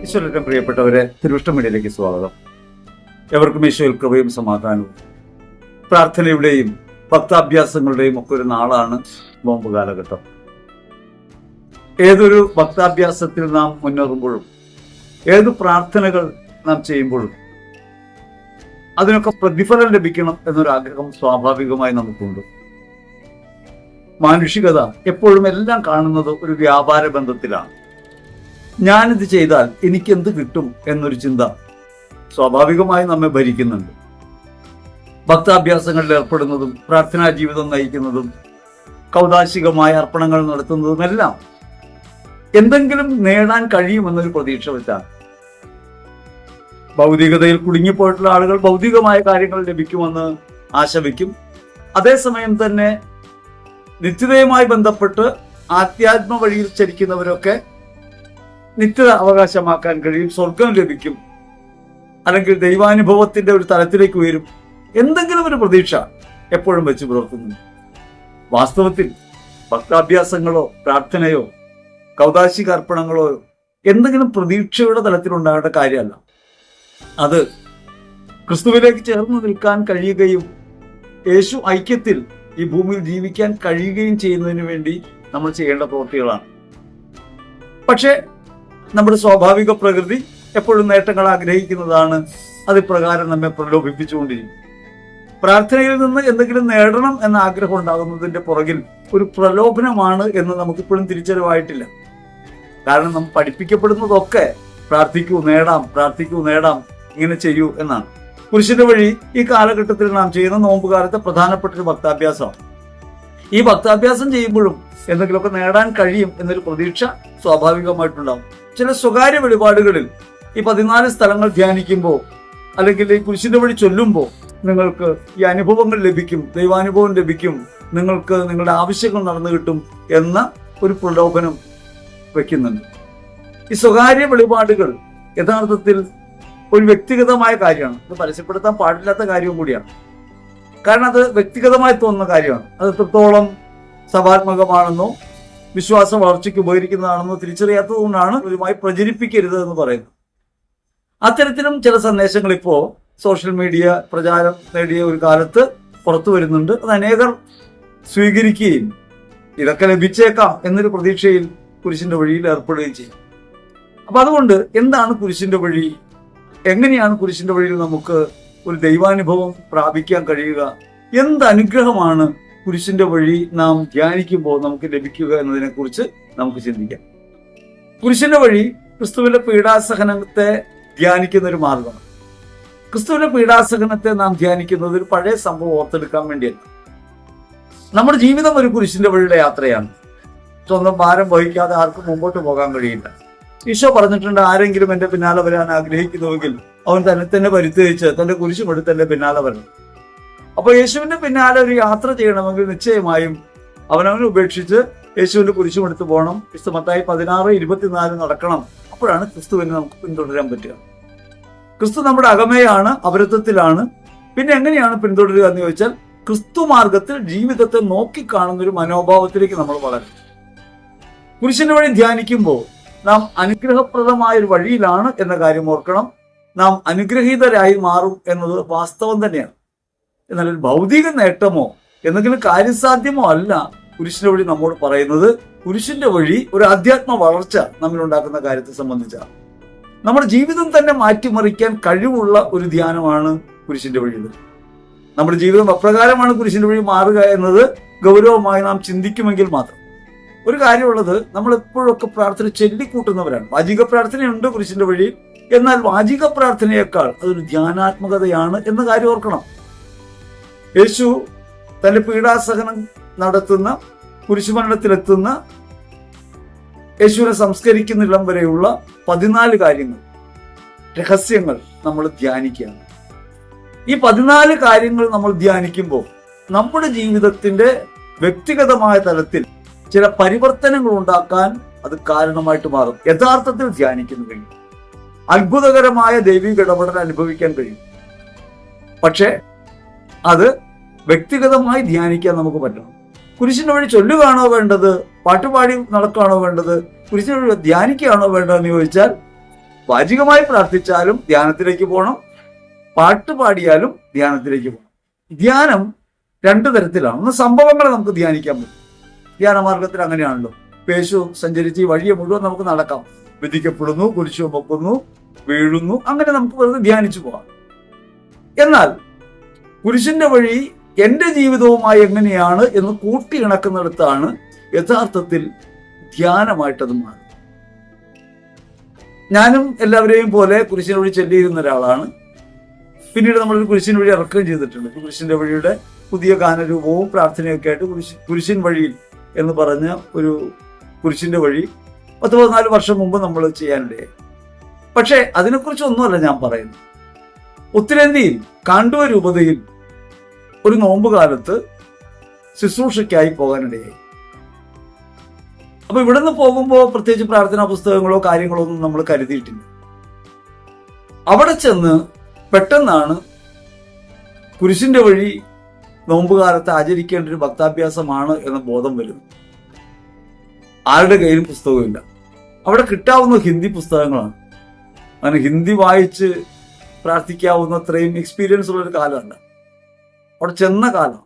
ഈശ്വരൻ പ്രിയപ്പെട്ടവരെ, തിരുവിഷ്ട മീഡിയയിലേക്ക് സ്വാഗതം. എവർക്കും ഈശോയിൽ കൃപയും സമാധാനവും. പ്രാർത്ഥനയുടെയും ഭക്താഭ്യാസങ്ങളുടെയും ഒക്കെ ഒരു നാളാണ് നോമ്പ് കാലഘട്ടം. ഏതൊരു ഭക്താഭ്യാസത്തിൽ നാം മുന്നേറുമ്പോഴും ഏത് പ്രാർത്ഥനകൾ നാം ചെയ്യുമ്പോഴും അതിനൊക്കെ പ്രതിഫലം ലഭിക്കണം എന്നൊരാഗ്രഹം സ്വാഭാവികമായി നമുക്കുണ്ട്. മാനുഷികത എപ്പോഴും എല്ലാം കാണുന്നത് ഒരു വ്യാപാര ബന്ധത്തിലാണ്. ഞാനിത് ചെയ്താൽ എനിക്ക് എന്ത് കിട്ടും എന്നൊരു ചിന്ത സ്വാഭാവികമായി നമ്മെ ഭരിക്കുന്നുണ്ട്. ഭക്താഭ്യാസങ്ങളിൽ ഏർപ്പെടുന്നതും പ്രാർത്ഥനാ ജീവിതം നയിക്കുന്നതും കൗതാശികമായ അർപ്പണങ്ങൾ നടത്തുന്നതുമെല്ലാം എന്തെങ്കിലും നേടാൻ കഴിയുമെന്നൊരു പ്രതീക്ഷ വെച്ചാണ്. ഭൗതികതയിൽ കുടുങ്ങിപ്പോയിട്ടുള്ള ആളുകൾ ഭൗതികമായ കാര്യങ്ങൾ ലഭിക്കുമെന്ന് ആശ വയ്ക്കും. അതേസമയം തന്നെ നിത്യതയുമായി ബന്ധപ്പെട്ട് ആധ്യാത്മ വഴിയിൽ ചരിക്കുന്നവരൊക്കെ നിത്യത അവകാശമാക്കാൻ കഴിയും, സ്വർഗം ലഭിക്കും, അല്ലെങ്കിൽ ദൈവാനുഭവത്തിന്റെ ഒരു തലത്തിലേക്ക് ഉയരും, എന്തെങ്കിലും ഒരു പ്രതീക്ഷ എപ്പോഴും വെച്ച് പുലർത്തുന്നു. വാസ്തവത്തിൽ ഭക്താഭ്യാസങ്ങളോ പ്രാർത്ഥനയോ കൗതാശിക അർപ്പണങ്ങളോ എന്തെങ്കിലും പ്രതീക്ഷയുടെ തലത്തിലുണ്ടാകേണ്ട കാര്യമല്ല. അത് ക്രിസ്തുവിലേക്ക് ചേർന്ന് നിൽക്കാൻ കഴിയുകയും യേശു ഐക്യത്തിൽ ഈ ഭൂമിയിൽ ജീവിക്കാൻ കഴിയുകയും ചെയ്യുന്നതിന് വേണ്ടി നമ്മൾ ചെയ്യേണ്ട പ്രവൃത്തികളാണ്. പക്ഷേ നമ്മുടെ സ്വാഭാവിക പ്രകൃതി എപ്പോഴും നേട്ടങ്ങൾ ആഗ്രഹിക്കുന്നതാണ്. അത് പ്രകാരം നമ്മെ പ്രലോഭിപ്പിച്ചുകൊണ്ടിരിക്കും. പ്രാർത്ഥനയിൽ നിന്ന് എന്തെങ്കിലും നേടണം എന്ന ആഗ്രഹം ഉണ്ടാകുന്നതിന്റെ പുറകിൽ ഒരു പ്രലോഭനമാണ് എന്ന് നമുക്കിപ്പോഴും തിരിച്ചറിവായിട്ടില്ല. കാരണം നാം പഠിപ്പിക്കപ്പെടുന്നതൊക്കെ പ്രാർത്ഥിക്കൂ നേടാം, പ്രാർത്ഥിക്കൂ നേടാം, ഇങ്ങനെ ചെയ്യൂ എന്നാണ്. കുരിശിന്റെ വഴി ഈ കാലഘട്ടത്തിൽ നാം ചെയ്യുന്ന നോമ്പുകാലത്തെ പ്രധാനപ്പെട്ട ഒരു ഭക്താഭ്യാസമാണ്. ഈ ഭക്താഭ്യാസം ചെയ്യുമ്പോഴും എന്തെങ്കിലുമൊക്കെ നേടാൻ കഴിയും എന്നൊരു പ്രതീക്ഷ സ്വാഭാവികമായിട്ടുണ്ടാവും. ചില സ്വകാര്യ വെളിപാടുകളിൽ ഈ 14 സ്ഥലങ്ങൾ ധ്യാനിക്കുമ്പോൾ അല്ലെങ്കിൽ ഈ കുരിശിന്റെ വഴി ചൊല്ലുമ്പോൾ നിങ്ങൾക്ക് ഈ അനുഭവങ്ങൾ ലഭിക്കും, ദൈവാനുഭവം ലഭിക്കും, നിങ്ങൾക്ക് നിങ്ങളുടെ ആവശ്യങ്ങൾ നടന്നു കിട്ടും എന്ന ഒരു പ്രലോഭനം വയ്ക്കുന്നുണ്ട്. ഈ സ്വകാര്യ വെളിപാടുകൾ യഥാർത്ഥത്തിൽ ഒരു വ്യക്തിഗതമായ കാര്യമാണ്. അത് പരസ്യപ്പെടുത്താൻ പാടില്ലാത്ത കാര്യവും കൂടിയാണ്. കാരണം അത് വ്യക്തിഗതമായി തോന്നുന്ന കാര്യമാണ്. അത് എത്രത്തോളം സഭാത്മകമാണെന്നോ വിശ്വാസ വളർച്ചയ്ക്ക് ഉപകരിക്കുന്നതാണെന്നോ തിരിച്ചറിയാത്തത് കൊണ്ടാണ് ഇതുമായി പ്രചരിപ്പിക്കരുത് എന്ന് പറയുന്നത്. അത്തരത്തിലും ചില സന്ദേശങ്ങൾ ഇപ്പോൾ സോഷ്യൽ മീഡിയ പ്രചാരം നേടിയ ഒരു കാലത്ത് പുറത്തു വരുന്നുണ്ട്. അത് അനേകർ സ്വീകരിക്കുകയും ഇതൊക്കെ ലഭിച്ചേക്കാം എന്നൊരു പ്രതീക്ഷയിൽ കുരിശിന്റെ വഴിയിൽ ഏർപ്പെടുകയും ചെയ്യും. അപ്പൊ അതുകൊണ്ട് എന്താണ് കുരിശിന്റെ വഴി? എങ്ങനെയാണ് കുരിശിന്റെ വഴിയിൽ നമുക്ക് ഒരു ദൈവാനുഭവം പ്രാപിക്കാൻ കഴിയുക? എന്ത് അനുഗ്രഹമാണ് കുരിശിന്റെ വഴി നാം ധ്യാനിക്കുമ്പോൾ നമുക്ക് ലഭിക്കുക എന്നതിനെ കുറിച്ച് നമുക്ക് ചിന്തിക്കാം. കുരിശിന്റെ വഴി ക്രിസ്തുവിന്റെ പീഡാസഹനത്തെ ധ്യാനിക്കുന്ന ഒരു മാർഗമാണ്. ക്രിസ്തുവിന്റെ പീഡാസഹനത്തെ നാം ധ്യാനിക്കുന്നത് ഒരു പഴയ സംഭവം ഓർത്തെടുക്കാൻ വേണ്ടിയല്ല. നമ്മുടെ ജീവിതം ഒരു കുരിശിന്റെ വഴിയുടെ യാത്രയാണ്. സ്വന്തം ഭാരം വഹിക്കാതെ ആർക്കും മുമ്പോട്ട് പോകാൻ കഴിയില്ല. ഈശോ പറഞ്ഞിട്ടുണ്ട്, ആരെങ്കിലും എന്റെ പിന്നാലെ വരാൻ ആഗ്രഹിക്കുന്നുവെങ്കിൽ അവൻ തന്നെ പരിത്യജിച്ച് തന്റെ കുരിശും എടുത്ത് എന്റെ പിന്നാലെ വരണം. അപ്പൊ യേശുവിന്റെ പിന്നാലെ ഒരു യാത്ര ചെയ്യണമെങ്കിൽ നിശ്ചയമായും അവനവനെ ഉപേക്ഷിച്ച് യേശുവിന്റെ കുരിശും എടുത്ത് പോകണം. വിശുദ്ധ മത്തായി 16:24 നടക്കണം. അപ്പോഴാണ് ക്രിസ്തുവിനെ നമുക്ക് പിന്തുടരാൻ പറ്റുക. ക്രിസ്തു നമ്മുടെ അകമയാണ്, അപരത്വത്തിലാണ്. പിന്നെ എങ്ങനെയാണ് പിന്തുടരുക എന്ന് ചോദിച്ചാൽ ക്രിസ്തു മാർഗത്തിൽ ജീവിതത്തെ നോക്കിക്കാണുന്ന ഒരു മനോഭാവത്തിലേക്ക് നമ്മൾ വളരും. കുരിശിന്റെ വഴി ധ്യാനിക്കുമ്പോൾ നാം അനുഗ്രഹപ്രദമായ ഒരു വഴിയിലാണ് എന്ന കാര്യം ഓർക്കണം. നാം അനുഗ്രഹീതരായി മാറും എന്നത് വാസ്തവം തന്നെയാണ്. എന്നാൽ ഒരു ഭൗതിക നേട്ടമോ എന്തെങ്കിലും കാര്യസാധ്യമോ അല്ല കുരിശിന്റെ വഴി നമ്മോട് പറയുന്നത്. കുരിശിന്റെ വഴി ഒരു ആധ്യാത്മ വളർച്ച നമ്മളുണ്ടാക്കുന്ന കാര്യത്തെ സംബന്ധിച്ചാണ്. നമ്മുടെ ജീവിതം തന്നെ മാറ്റിമറിക്കാൻ കഴിവുള്ള ഒരു ധ്യാനമാണ് കുരിശിന്റെ വഴിയിൽ. നമ്മുടെ ജീവിതം അപ്രകാരമാണ് കുരിശിന്റെ വഴി മാറുക എന്നത് ഗൗരവമായി നാം ചിന്തിക്കുമെങ്കിൽ മാത്രം. ഒരു കാര്യമുള്ളത്, നമ്മൾ എപ്പോഴൊക്കെ പ്രാർത്ഥന ചൊല്ലിക്കൂട്ടുന്നവരാണ്. വാചിക പ്രാർത്ഥനയുണ്ട് കുരിശിന്റെ വഴി, എന്നാൽ വാചിക പ്രാർത്ഥനയേക്കാൾ അതൊരു ധ്യാനാത്മകതയാണ് എന്ന കാര്യം ഓർക്കണം. യേശു തന്റെ പീഡാസഹനം നടത്തുന്ന, കുരിശുമരണത്തിലെത്തുന്ന, യേശുവിനെ സംസ്കരിക്കുന്നിടം വരെയുള്ള 14 കാര്യങ്ങൾ, രഹസ്യങ്ങൾ നമ്മൾ ധ്യാനിക്കുകയാണ്. ഈ 14 കാര്യങ്ങൾ നമ്മൾ ധ്യാനിക്കുമ്പോൾ നമ്മുടെ ജീവിതത്തിന്റെ വ്യക്തിഗതമായ തലത്തിൽ ചില പരിവർത്തനങ്ങൾ ഉണ്ടാക്കാൻ അത് കാരണമായിട്ട് മാറും. യഥാർത്ഥത്തിൽ ധ്യാനിക്കുന്നു കഴിയും, അത്ഭുതകരമായ ദൈവിക ഇടപെടൽ അനുഭവിക്കാൻ കഴിയും. പക്ഷെ അത് വ്യക്തിഗതമായി ധ്യാനിക്കാൻ നമുക്ക് പറ്റണം. കുരിശിന്റെ വഴി ചൊല്ലുകയാണോ വേണ്ടത്, പാട്ടുപാടി നടക്കുകയാണോ വേണ്ടത്, കുരിശിന്റെ വഴി ധ്യാനിക്കുകയാണോ വേണ്ടതെന്ന് ചോദിച്ചാൽ വാചികമായി പ്രാർത്ഥിച്ചാലും ധ്യാനത്തിലേക്ക് പോകണം, പാട്ട് പാടിയാലും ധ്യാനത്തിലേക്ക് പോകണം. ധ്യാനം രണ്ടു തരത്തിലാണ്. ഒന്ന്, സംഭവങ്ങളെ നമുക്ക് ധ്യാനിക്കാൻ പറ്റും. ധ്യാനമാർഗത്തിൽ അങ്ങനെയാണല്ലോ. യേശു സഞ്ചരിച്ച് ഈ വഴിയെ മുഴുവൻ നമുക്ക് നടക്കാം. വിധിക്കപ്പെടുന്നു, കുരിശു പൊക്കുന്നു, വീഴുന്നു, അങ്ങനെ നമുക്ക് വെറുതെ ധ്യാനിച്ചു പോകാം. എന്നാൽ കുരിശിന്റെ വഴി എന്റെ ജീവിതവുമായി എങ്ങനെയാണ് എന്ന് കൂട്ടിയിണക്കുന്നിടത്താണ് യഥാർത്ഥത്തിൽ ധ്യാനമായിട്ടത് മാറും. ഞാനും എല്ലാവരെയും പോലെ കുരിശിന്റെ വഴി ചെല്ലിയിരുന്ന ഒരാളാണ്. പിന്നീട് നമ്മളൊരു കുരിശിൻ വഴി ഇറക്കുകയും ചെയ്തിട്ടുണ്ട്. കുരിശിന്റെ വഴിയുടെ പുതിയ ഗാനരൂപവും പ്രാർത്ഥനയൊക്കെ ആയിട്ട് കുരിശിൻ വഴിയിൽ എന്ന് പറഞ്ഞ ഒരു കുരിശിന്റെ വഴി 14 വർഷം മുമ്പ് നമ്മൾ ചെയ്യാനിടയായി. പക്ഷെ അതിനെക്കുറിച്ചൊന്നുമല്ല ഞാൻ പറയുന്നത്. ഉത്തരേന്ത്യയിൽ കാണ്ഡുവ രൂപതയിൽ ഒരു നോമ്പ് കാലത്ത് ശുശ്രൂഷയ്ക്കായി പോകാനിടയായി. അപ്പൊ ഇവിടുന്ന് പോകുമ്പോൾ പ്രത്യേകിച്ച് പ്രാർത്ഥനാ പുസ്തകങ്ങളോ കാര്യങ്ങളോ ഒന്നും നമ്മൾ കരുതിയിട്ടില്ല. അവിടെ ചെന്ന് പെട്ടെന്നാണ് കുരിശിന്റെ വഴി നോമ്പുകാലത്ത് ആചരിക്കേണ്ട ഒരു ഭക്താഭ്യാസമാണ് എന്ന ബോധം വരുന്നത്. ആരുടെ കയ്യിലും പുസ്തകമില്ല. അവിടെ കിട്ടാവുന്ന ഹിന്ദി പുസ്തകങ്ങളാണ്. അങ്ങനെ ഹിന്ദി വായിച്ച് പ്രാർത്ഥിക്കാവുന്ന അത്രയും എക്സ്പീരിയൻസ് ഉള്ളൊരു കാലമല്ല അവിടെ ചെന്ന കാലം.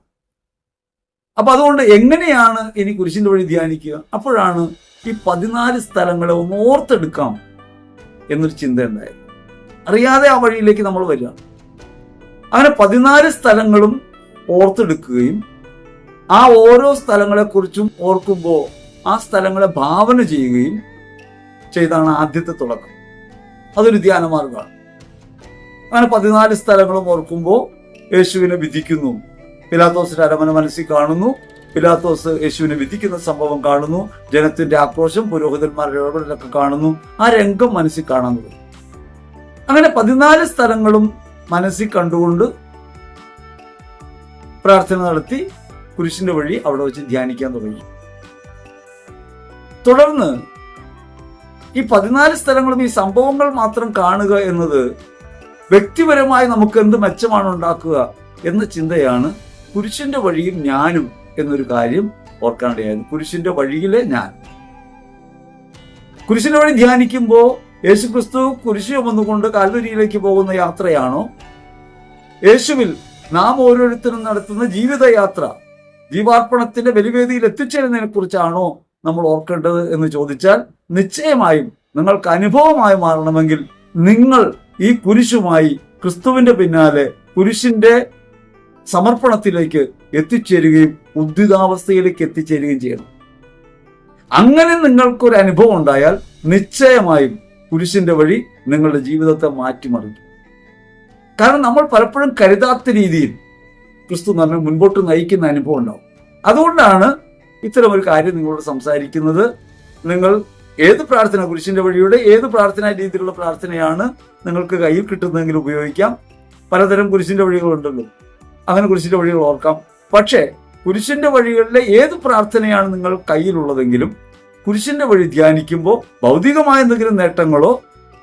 അപ്പൊ അതുകൊണ്ട് എങ്ങനെയാണ് ഇനി കുരിശിന്റെ വഴി ധ്യാനിക്കുക? അപ്പോഴാണ് ഈ 14 സ്ഥലങ്ങളെ ഒന്ന് ഓർത്തെടുക്കാം എന്നൊരു ചിന്ത ഉണ്ടായത്. അറിയാതെ ആ വഴിയിലേക്ക് നമ്മൾ വരിക. അങ്ങനെ 14 സ്ഥലങ്ങളും ഓർത്തെടുക്കുകയും ആ ഓരോ സ്ഥലങ്ങളെ കുറിച്ചും ഓർക്കുമ്പോൾ ആ സ്ഥലങ്ങളെ ഭാവന ചെയ്യുകയും ചെയ്താണ് ആദ്യത്തെ തുടക്കം. അതൊരു ധ്യാനമാർഗമാണ്. അങ്ങനെ 14 സ്ഥലങ്ങളും ഓർക്കുമ്പോൾ യേശുവിനെ വിധിക്കുന്നു. പിലാത്തോസിന്റെ അരമന മനസ്സിൽ കാണുന്നു. പിലാത്തോസ് യേശുവിനെ വിധിക്കുന്ന സംഭവം കാണുന്നു. ജനത്തിന്റെ ആക്രോശം, പുരോഹിതന്മാരുടെ ഇടപെടലൊക്കെ കാണുന്നു. ആ രംഗം മനസ്സിൽ കാണാൻ തുടങ്ങി. അങ്ങനെ 14 സ്ഥലങ്ങളും മനസ്സിൽ കണ്ടുകൊണ്ട് പ്രാർത്ഥന നടത്തി കുരിശിന്റെ വഴി അവിടെ വെച്ച് ധ്യാനിക്കാൻ തുടങ്ങി. തുടർന്ന് ഈ 14 സ്ഥലങ്ങളും ഈ സംഭവങ്ങൾ മാത്രം കാണുക എന്നത് വ്യക്തിപരമായി നമുക്ക് എന്ത് മെച്ചമാണ് ഉണ്ടാക്കുക എന്ന ചിന്തയാണ് കുരിശിന്റെ വഴിയിൽ ഞാനും എന്നൊരു കാര്യം ഓർക്കാനിടയായിരുന്നു. കുരിശിന്റെ വഴിയിലെ ഞാൻ. കുരിശിന്റെ വഴി ധ്യാനിക്കുമ്പോൾ യേശുക്രിസ്തു കുരിശ് ചുമന്നുകൊണ്ട് കാൽവരിയിലേക്ക് പോകുന്ന യാത്രയാണോ, യേശുവിൽ നാം ഓരോരുത്തരും നടത്തുന്ന ജീവിതയാത്ര, ജീവാർപ്പണത്തിന്റെ ബലിവേദിയിൽ എത്തിച്ചേരുന്നതിനെ കുറിച്ചാണോ നമ്മൾ ഓർക്കേണ്ടത് എന്ന് ചോദിച്ചാൽ നിശ്ചയമായും നിങ്ങൾക്ക് അനുഭവമായി മാറണമെങ്കിൽ നിങ്ങൾ ഈ കുരിശുമായി ക്രിസ്തുവിന്റെ പിന്നാലെ കുരിശിന്റെ സമർപ്പണത്തിലേക്ക് എത്തിച്ചേരുകയും ഉദ്ധിതാവസ്ഥയിലേക്ക് എത്തിച്ചേരുകയും ചെയ്യണം. അങ്ങനെ നിങ്ങൾക്കൊരു അനുഭവം ഉണ്ടായാൽ നിശ്ചയമായും കുരിശിന്റെ വഴി നിങ്ങളുടെ ജീവിതത്തെ മാറ്റിമറിക്കും. കാരണം നമ്മൾ പലപ്പോഴും കരുതാത്ത രീതിയിൽ ക്രിസ്തു നമ്മെ മുൻപോട്ട് നയിക്കുന്ന അനുഭവം ഉണ്ടാവും. അതുകൊണ്ടാണ് ഇത്തരം ഒരു കാര്യം നിങ്ങളോട് സംസാരിക്കുന്നത്. നിങ്ങൾ ഏത് പ്രാർത്ഥന, കുരിശിന്റെ വഴിയുടെ ഏത് പ്രാർത്ഥനാ രീതിയിലുള്ള പ്രാർത്ഥനയാണ് നിങ്ങൾക്ക് കയ്യിൽ കിട്ടുന്നതെങ്കിൽ ഉപയോഗിക്കാം. പലതരം കുരിശിന്റെ വഴികളുണ്ടല്ലോ, അങ്ങനെ കുരിശിന്റെ വഴികൾ ഓർക്കാം. പക്ഷേ കുരിശിന്റെ വഴികളിലെ ഏത് പ്രാർത്ഥനയാണ് നിങ്ങൾ കയ്യിലുള്ളതെങ്കിലും കുരിശിന്റെ വഴി ധ്യാനിക്കുമ്പോൾ ഭൗതികമായ എന്തെങ്കിലും നേട്ടങ്ങളോ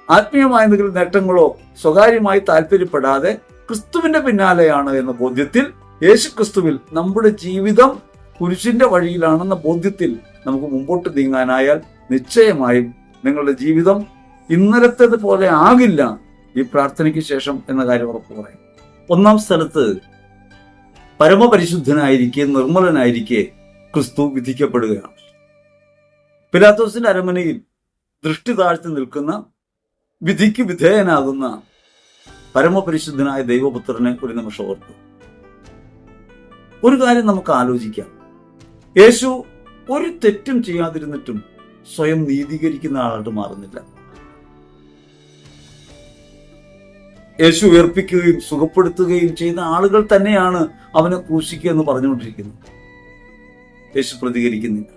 ആത്മീയമായ എന്തെങ്കിലും നേട്ടങ്ങളോ സ്വകാര്യമായി താല്പര്യപ്പെടാതെ ക്രിസ്തുവിന്റെ പിന്നാലെയാണ് എന്ന ബോധ്യത്തിൽ, യേശു ക്രിസ്തുവിൽ നമ്മുടെ ജീവിതം കുരിശിന്റെ വഴിയിലാണെന്ന ബോധ്യത്തിൽ നമുക്ക് മുമ്പോട്ട് നീങ്ങാനായാൽ നിശ്ചയമായും നിങ്ങളുടെ ജീവിതം ഇന്നലത്തേത് പോലെ ആകില്ല ഈ പ്രാർത്ഥനയ്ക്ക് ശേഷം എന്ന കാര്യം ഉറപ്പ് പറയും. 1-ാം സ്ഥലത്ത് പരമപരിശുദ്ധനായിരിക്കെ നിർമ്മലനായിരിക്കെ ക്രിസ്തു വിധിക്കപ്പെടുകയാണ്. പിലാത്തോസിന്റെ അരമനയിൽ ദൃഷ്ടി താഴ്ത്തി നിൽക്കുന്ന, വിധിക്ക് വിധേയനാകുന്ന പരമപരിശുദ്ധനായ ദൈവപുത്രനെ ഒരു നിമിഷം ഓർത്തു. ഒരു കാര്യം നമുക്ക് ആലോചിക്കാം. യേശു ഒരു തെറ്റും ചെയ്യാതിരുന്നിട്ടും സ്വയം നീതീകരിക്കുന്ന ആളായിട്ട് മാറുന്നില്ല. യേശു ഉയർപ്പിക്കുകയും സുഖപ്പെടുത്തുകയും ചെയ്ത ആളുകൾ തന്നെയാണ് അവനെ ക്രൂശിക്കുക എന്ന് പറഞ്ഞുകൊണ്ടിരിക്കുന്നത്. യേശു പ്രതികരിക്കുന്നില്ല.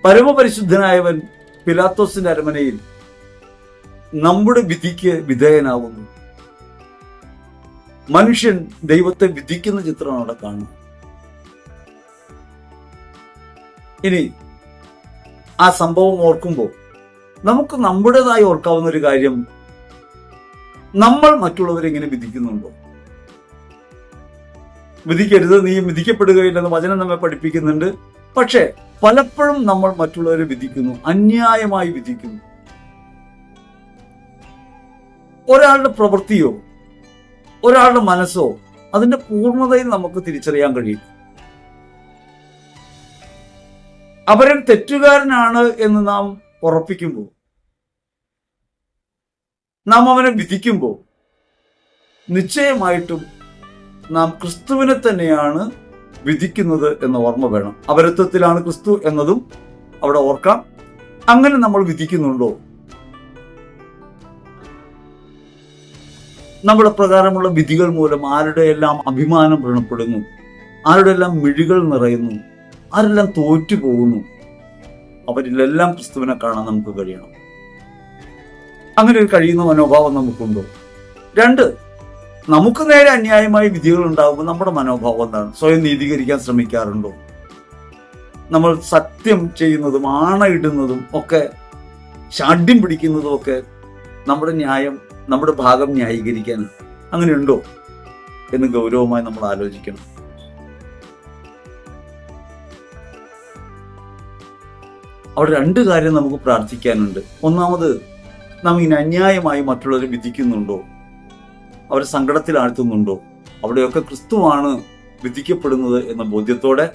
പരമപരിശുദ്ധനായവൻ പിലാത്തോസിന്റെ അരമനയിൽ നമ്മുടെ വിധിക്ക് വിധേയനാവുന്നു. മനുഷ്യൻ ദൈവത്തെ വിധിക്കുന്ന ചിത്രമാണ് അവിടെ കാണുന്നത്. ഇനി ആ സംഭവം ഓർക്കുമ്പോൾ നമുക്ക് നമ്മുടേതായി ഓർക്കാവുന്ന ഒരു കാര്യം, നമ്മൾ മറ്റുള്ളവരെ എങ്ങനെ വിധിക്കുന്നുണ്ടോ? വിധിക്കരുത്, നീ വിധിക്കപ്പെടുകയില്ലെന്ന് വചനം നമ്മെ പഠിപ്പിക്കുന്നുണ്ട്. പക്ഷെ പലപ്പോഴും നമ്മൾ മറ്റുള്ളവരെ വിധിക്കുന്നു, അന്യായമായി വിധിക്കുന്നു. ഒരാളുടെ പ്രവൃത്തിയോ ഒരാളുടെ മനസ്സോ അതിന്റെ പൂർണ്ണതയിൽ നമുക്ക് തിരിച്ചറിയാൻ കഴിയും. അവരൻ തെറ്റുകാരനാണ് എന്ന് നാം ഉറപ്പിക്കുമ്പോൾ, നാം അവനെ വിധിക്കുമ്പോൾ, നിശ്ചയമായിട്ടും നാം ക്രിസ്തുവിനെ തന്നെയാണ് വിധിക്കുന്നത് എന്ന ഓർമ്മ വേണം. അപരത്വത്തിലാണ് ക്രിസ്തു എന്നതും അവിടെ ഓർക്കാം. അങ്ങനെ നമ്മൾ വിധിക്കുന്നുണ്ടോ? നമ്മുടെ പ്രകാരമുള്ള വിധികൾ മൂലം ആരുടെയെല്ലാം അഭിമാനം വ്രണപ്പെടുന്നു, ആരുടെയെല്ലാം മിഴികൾ നിറയുന്നു, ആരെല്ലാം തോറ്റു പോകുന്നു, അവരിലെല്ലാം ക്രിസ്തുവിനെ കാണാൻ നമുക്ക് കഴിയണം. അങ്ങനെ ഒരു കഴിയുന്ന മനോഭാവം നമുക്കുണ്ടോ? 2, നമുക്ക് നേരെ അന്യായമായ വിധികൾ ഉണ്ടാകുമ്പോൾ നമ്മുടെ മനോഭാവം എന്താണ്? സ്വയം നീതീകരിക്കാൻ ശ്രമിക്കാറുണ്ടോ? നമ്മൾ സത്യം ചെയ്യുന്നതും ആണയിടുന്നതും ഒക്കെ, ശാഠ്യം പിടിക്കുന്നതും ഒക്കെ നമ്മുടെ ന്യായം, നമ്മുടെ ഭാഗം ന്യായീകരിക്കാൻ അങ്ങനെയുണ്ടോ എന്ന് ഗൗരവമായി നമ്മൾ ആലോചിക്കണം. അവിടെ 2 കാര്യം നമുക്ക് പ്രാർത്ഥിക്കാനുണ്ട്. ഒന്നാമത്, നാം ഇങ്ങനെ അന്യായമായി മറ്റുള്ളവരെ വിധിക്കുന്നുണ്ടോ? അവരെ സങ്കടത്തിലാഴ്ത്തുന്നുണ്ടോ? അവിടെയൊക്കെ ക്രിസ്തുവാണ് വിധിക്കപ്പെടുന്നത് എന്ന ബോധ്യത്തോടെ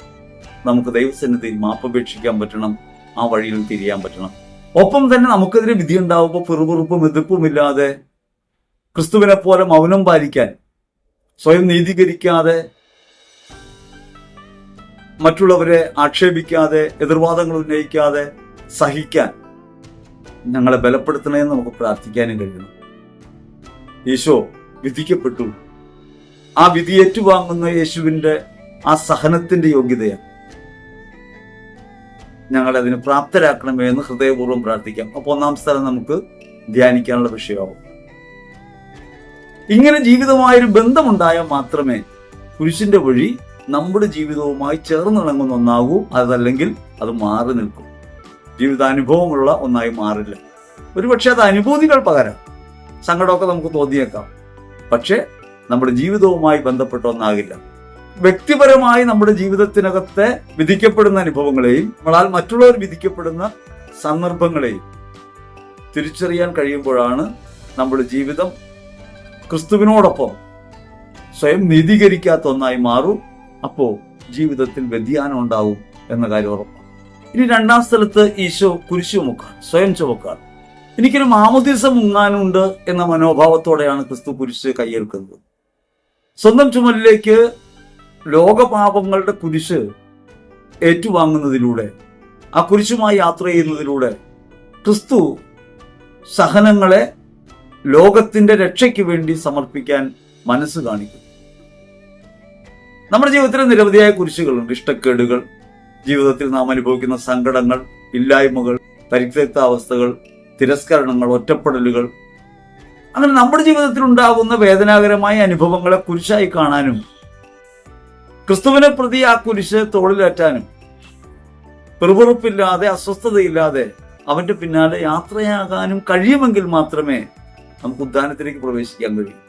നമുക്ക് ദൈവസന്നിധിയിൽ മാപ്പപേക്ഷിക്കാൻ പറ്റണം, ആ വഴിയിൽ തിരിയാൻ പറ്റണം. ഒപ്പം തന്നെ നമുക്കെതിരെ വിധി ഉണ്ടാവുമ്പോൾ പിറുപിറുപ്പും എതിർപ്പുമില്ലാതെ ക്രിസ്തുവിനെ പോലെ മൗനം പാലിക്കാൻ, സ്വയം നീതീകരിക്കാതെ, മറ്റുള്ളവരെ ആക്ഷേപിക്കാതെ, എതിർവാദങ്ങൾ ഉന്നയിക്കാതെ സഹിക്കാൻ ഞങ്ങളെ ബലപ്പെടുത്തണമെന്ന് നമുക്ക് പ്രാർത്ഥിക്കാനും കഴിയണം. ഈശോ വിധിക്കപ്പെട്ടു. ആ വിധി ഏറ്റുവാങ്ങുന്ന യേശുവിന്റെ ആ സഹനത്തിന്റെ യോഗ്യതയാണ്. ഞങ്ങളെ അതിന് പ്രാപ്തരാക്കണമേ എന്ന് ഹൃദയപൂർവ്വം പ്രാർത്ഥിക്കാം. അപ്പോൾ 1-ാം സ്ഥലം നമുക്ക് ധ്യാനിക്കാനുള്ള വിഷയമാവും. ഇങ്ങനെ ജീവിതമായൊരു ബന്ധമുണ്ടായാൽ മാത്രമേ കുരിശിന്റെ വഴി നമ്മുടെ ജീവിതവുമായി ചേർന്നിണങ്ങുന്ന ഒന്നാകൂ. അതല്ലെങ്കിൽ അത് മാറി നിൽക്കും, ജീവിതാനുഭവമുള്ള ഒന്നായി മാറില്ല. ഒരുപക്ഷെ അത് അനുഭൂതികൾ പകരാം, സങ്കടമൊക്കെ നമുക്ക് തോന്നിയേക്കാം, പക്ഷെ നമ്മുടെ ജീവിതവുമായി ബന്ധപ്പെട്ട ഒന്നാകില്ല. വ്യക്തിപരമായി നമ്മുടെ ജീവിതത്തിനകത്തെ വിധിക്കപ്പെടുന്ന അനുഭവങ്ങളെയും നമ്മളാൽ മറ്റുള്ളവർ വിധിക്കപ്പെടുന്ന സന്ദർഭങ്ങളെയും തിരിച്ചറിയാൻ കഴിയുമ്പോഴാണ് നമ്മുടെ ജീവിതം ക്രിസ്തുവിനോടൊപ്പം സ്വയം നീതീകരിക്കാത്ത ഒന്നായി മാറും. അപ്പോൾ ജീവിതത്തിൽ വ്യതിയാനം ഉണ്ടാവും എന്ന കാര്യം ഉറപ്പാണ്. ഇനി 2-ാം സ്ഥലത്ത് ഈശോ കുരിശ് ചുമക്കാൻ, സ്വയം ചുമക്കാൻ. എനിക്കൊരു മാമോദീസ മുങ്ങാനുണ്ട് എന്ന മനോഭാവത്തോടെയാണ് ക്രിസ്തു കുരിശ് കൈയേൽക്കുന്നത്. സ്വന്തം ചുമലിലേക്ക് ലോകപാപങ്ങളുടെ കുരിശ് ഏറ്റുവാങ്ങുന്നതിലൂടെ, ആ കുരിശുമായി യാത്ര ചെയ്യുന്നതിലൂടെ ക്രിസ്തു സഹനങ്ങളെ ലോകത്തിന്റെ രക്ഷയ്ക്ക് വേണ്ടി സമർപ്പിക്കാൻ മനസ്സ് കാണിക്കും. നമ്മുടെ ജീവിതത്തിൽ നിരവധിയായ കുരിശുകളുണ്ട്. ഇഷ്ടക്കേടുകൾ, ജീവിതത്തിൽ നാം അനുഭവിക്കുന്ന സങ്കടങ്ങൾ, ഇല്ലായ്മകൾ, പരിത്യക്താവസ്ഥകൾ, തിരസ്കരണങ്ങൾ, ഒറ്റപ്പെടലുകൾ, അങ്ങനെ നമ്മുടെ ജീവിതത്തിൽ ഉണ്ടാകുന്ന വേദനാകരമായ അനുഭവങ്ങളെ കുരിശായി കാണാനും ക്രിസ്തുവിനെ പ്രതി ആ കുരിശ് തോളിലേറ്റാനും പിറുപിറുപ്പില്ലാതെ, അസ്വസ്ഥതയില്ലാതെ അവന്റെ പിന്നാലെ യാത്രയാകാനും കഴിയുമെങ്കിൽ മാത്രമേ നമുക്ക് ഉദ്ധാനത്തിലേക്ക് പ്രവേശിക്കാൻ കഴിയും.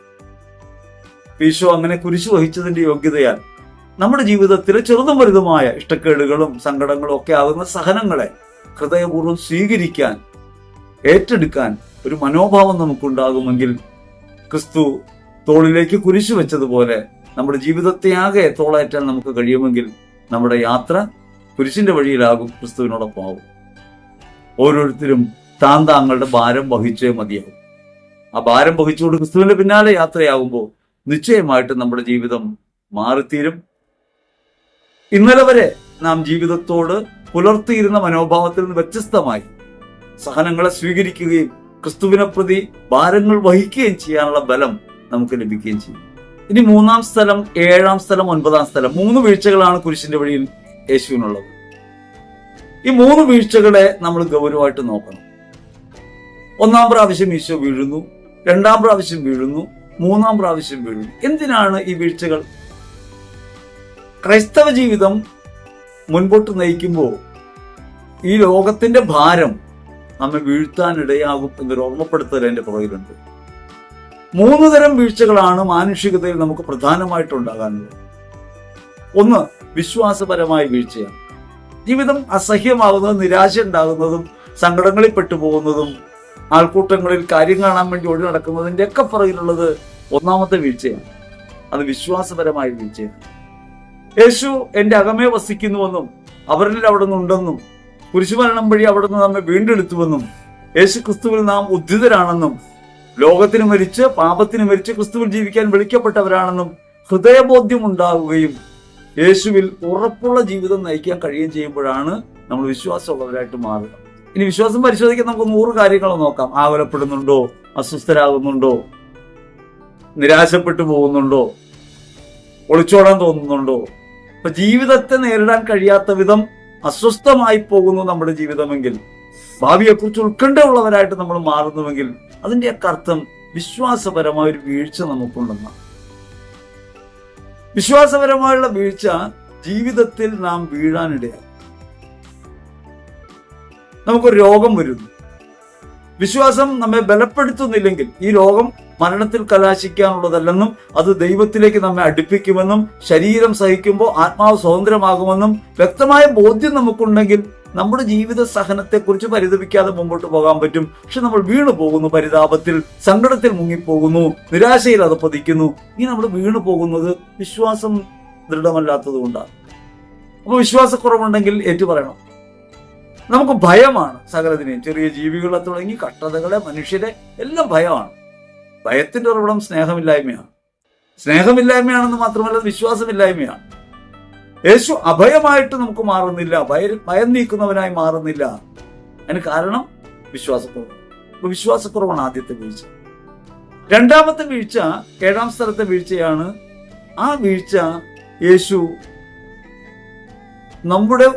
ഈശോ അങ്ങനെ കുരിശ് വഹിച്ചതിന്റെ യോഗ്യതയാൽ നമ്മുടെ ജീവിതത്തിലെ ചെറുതും വലുതുമായ ഇഷ്ടക്കേടുകളും സങ്കടങ്ങളും ഒക്കെ ആകുന്ന സഹനങ്ങളെ ഹൃദയപൂർവ്വം സ്വീകരിക്കാൻ, ഏറ്റെടുക്കാൻ ഒരു മനോഭാവം നമുക്കുണ്ടാകുമെങ്കിൽ, ക്രിസ്തു തോളിലേക്ക് കുരിശ് വെച്ചതുപോലെ നമ്മുടെ ജീവിതത്തെ ആകെ തോളേറ്റാൻ നമുക്ക് കഴിയുമെങ്കിൽ നമ്മുടെ യാത്ര കുരിശിന്റെ വഴിയിലാകും, ക്രിസ്തുവിനോടൊപ്പം ആകും. ഓരോരുത്തരും താങ്കളുടെ ഭാരം വഹിച്ചേ മതിയാകും. ആ ഭാരം വഹിച്ചുകൊണ്ട് ക്രിസ്തുവിന്റെ പിന്നാലെ യാത്രയാകുമ്പോൾ നിശ്ചയമായിട്ടും നമ്മുടെ ജീവിതം മാറിത്തീരും. ഇന്നലെ വരെ നാം ജീവിതത്തോട് പുലർത്തിയിരുന്ന മനോഭാവത്തിൽ നിന്ന് വ്യത്യസ്തമായി സഹനങ്ങളെ സ്വീകരിക്കുകയും ക്രിസ്തുവിനെ പ്രതി ഭാരങ്ങൾ വഹിക്കുകയും ചെയ്യാനുള്ള ബലം നമുക്ക് ലഭിക്കുകയും ചെയ്യും. ഇനി 3-ാം സ്ഥലം, 7-ാം സ്ഥലം, 9-ാം സ്ഥലം, 3 വീഴ്ചകളാണ് കുരിശിന്റെ വഴിയിൽ യേശുവിനുള്ളത്. ഈ 3 വീഴ്ചകളെ നമ്മൾ ഗൗരവമായിട്ട് നോക്കണം. 1-ാം പ്രാവശ്യം ഈശോ വീഴുന്നു, 2-ാം പ്രാവശ്യം വീഴുന്നു, 3-ാം പ്രാവശ്യം വീഴുന്നു. എന്തിനാണ് ഈ വീഴ്ചകൾ? ക്രൈസ്തവ ജീവിതം മുൻപോട്ട് നയിക്കുമ്പോൾ ഈ ലോകത്തിന്റെ ഭാരം നമ്മെ വീഴ്ത്താനിടയാകും എന്നൊരു ഓർമ്മപ്പെടുത്തൽ എന്റെ പുറകിലുണ്ട്. 3 തരം വീഴ്ചകളാണ് മാനുഷികതയിൽ നമുക്ക് പ്രധാനമായിട്ടുണ്ടാകാനുള്ളത്. 1, വിശ്വാസപരമായ വീഴ്ചയാണ്. ജീവിതം അസഹ്യമാകുന്നതും നിരാശ ഉണ്ടാകുന്നതും സങ്കടങ്ങളിൽ പെട്ടുപോകുന്നതും ആൾക്കൂട്ടങ്ങളിൽ കാര്യം കാണാൻ വേണ്ടി ഓടി നടക്കുന്നതിന്റെ ഒക്കെ പുറകിലുള്ളത് ഒന്നാമത്തെ വീഴ്ചയാണ്. അത് വിശ്വാസപരമായ വീഴ്ചയാണ്. യേശു എന്റെ അകമേ വസിക്കുന്നുവെന്നും അവരിൽ അവിടെ നിന്നുണ്ടെന്നും കുരിശുമരണം വഴി അവിടെ നിന്ന് നമ്മെ വീണ്ടെടുത്തുവെന്നും യേശു ക്രിസ്തുവിൽ നാം ഉദ്ധിതരാണെന്നും ലോകത്തിന് മരിച്ച് പാപത്തിന് മരിച്ച് ക്രിസ്തുവിൽ ജീവിക്കാൻ വിളിക്കപ്പെട്ടവരാണെന്നും ഹൃദയബോധ്യം ഉണ്ടാവുകയും യേശുവിൽ ഉറപ്പുള്ള ജീവിതം നയിക്കാൻ കഴിയുകയും ചെയ്യുമ്പോഴാണ് നമ്മൾ വിശ്വാസമുള്ളവരായിട്ട് മാറുക. ഇനി വിശ്വാസം പരിശോധിക്കാൻ നമുക്ക് 100 കാര്യങ്ങൾ നോക്കാം. ആകുലപ്പെടുന്നുണ്ടോ, അസ്വസ്ഥരാകുന്നുണ്ടോ, നിരാശപ്പെട്ടു പോകുന്നുണ്ടോ, ഒളിച്ചോടാൻ തോന്നുന്നുണ്ടോ? അപ്പൊ ജീവിതത്തെ നേരിടാൻ കഴിയാത്ത വിധം അസ്വസ്ഥമായി പോകുന്നു നമ്മുടെ ജീവിതമെങ്കിൽ, ഭാവിയെക്കുറിച്ച് ഉത്കണ്ഠയുള്ളവരായിട്ട് നമ്മൾ മാറുന്നുവെങ്കിൽ അതിന്റെയൊക്കെ അർത്ഥം വിശ്വാസപരമായ ഒരു വീഴ്ച നമുക്കുണ്ടെന്നാണ്. വിശ്വാസപരമായുള്ള വീഴ്ച ജീവിതത്തിൽ നാം വീഴാനിടയാണ്. നമുക്കൊരു രോഗം വരുന്നു. വിശ്വാസം നമ്മെ ബലപ്പെടുത്തുന്നില്ലെങ്കിൽ ഈ രോഗം മരണത്തിൽ കലാശിക്കാനുള്ളതല്ലെന്നും അത് ദൈവത്തിലേക്ക് നമ്മെ അടുപ്പിക്കുമെന്നും ശരീരം സഹിക്കുമ്പോൾ ആത്മാവ് സ്വതന്ത്രമാകുമെന്നും വ്യക്തമായ ബോധ്യം നമുക്കുണ്ടെങ്കിൽ നമ്മുടെ ജീവിത സഹനത്തെക്കുറിച്ച് പരിതപിക്കാതെ മുമ്പോട്ട് പോകാൻ പറ്റും. പക്ഷെ നമ്മൾ വീണു പോകുന്നു, പരിതാപത്തിൽ, സങ്കടത്തിൽ മുങ്ങിപ്പോകുന്നു, നിരാശയിൽ അത് പതിക്കുന്നു. ഈ നമ്മൾ വീണു പോകുന്നത് വിശ്വാസം ദൃഢമല്ലാത്തത് കൊണ്ടാണ്. അപ്പൊ വിശ്വാസക്കുറവുണ്ടെങ്കിൽ ഏറ്റുപറയണം. നമുക്ക് ഭയമാണ് സകലതിനെയും, ചെറിയ ജീവികളെ തുടങ്ങി കഷ്ടതകളെ, മനുഷ്യരെ എല്ലാം ഭയമാണ്. ഭയത്തിന്റെ ഉറവിടം സ്നേഹമില്ലായ്മയാണ്. സ്നേഹമില്ലായ്മയാണെന്ന് മാത്രമല്ല, വിശ്വാസമില്ലായ്മയാണ്. യേശു അഭയമായിട്ട് നമുക്ക് മാറുന്നില്ല, ഭയം നീക്കുന്നവനായി മാറുന്നില്ല. അതിന് കാരണം വിശ്വാസക്കുറവ്. അപ്പൊ വിശ്വാസക്കുറവാണ് ആദ്യത്തെ വീഴ്ച. രണ്ടാമത്തെ വീഴ്ച 7ാം സ്ഥലത്തെ വീഴ്ചയാണ്. ആ വീഴ്ച യേശു നമ്മുടെ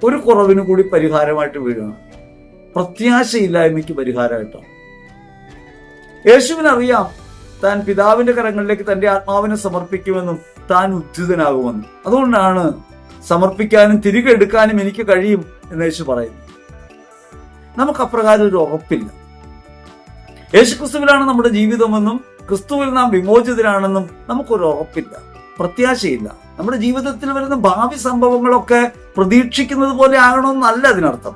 ഒരു കുറവിന് കൂടി പരിഹാരമായിട്ട് വീഴണം. പ്രത്യാശയില്ലായ്മയ്ക്ക് പരിഹാരമായിട്ടാണ്. യേശുവിനറിയാം താൻ പിതാവിന്റെ കരങ്ങളിലേക്ക് തന്റെ ആത്മാവിനെ സമർപ്പിക്കുമെന്നും താൻ ഉദ്ധിതനാകുമെന്നും. അതുകൊണ്ടാണ് സമർപ്പിക്കാനും തിരികെ എടുക്കാനും എനിക്ക് കഴിയും എന്ന് യേശു പറയുന്നു. നമുക്ക് അപ്രകാരം ഒരു ഉറപ്പില്ല. യേശു ക്രിസ്തുവിലാണ് നമ്മുടെ ജീവിതമെന്നും ക്രിസ്തുവിൽ നാം വിമോചിതരാണെന്നും നമുക്കൊരു ഉറപ്പില്ല, പ്രത്യാശയില്ല. നമ്മുടെ ജീവിതത്തിൽ വരുന്ന ഭാവി സംഭവങ്ങളൊക്കെ പ്രതീക്ഷിക്കുന്നത് പോലെ ആകണമെന്നല്ല അതിനർത്ഥം.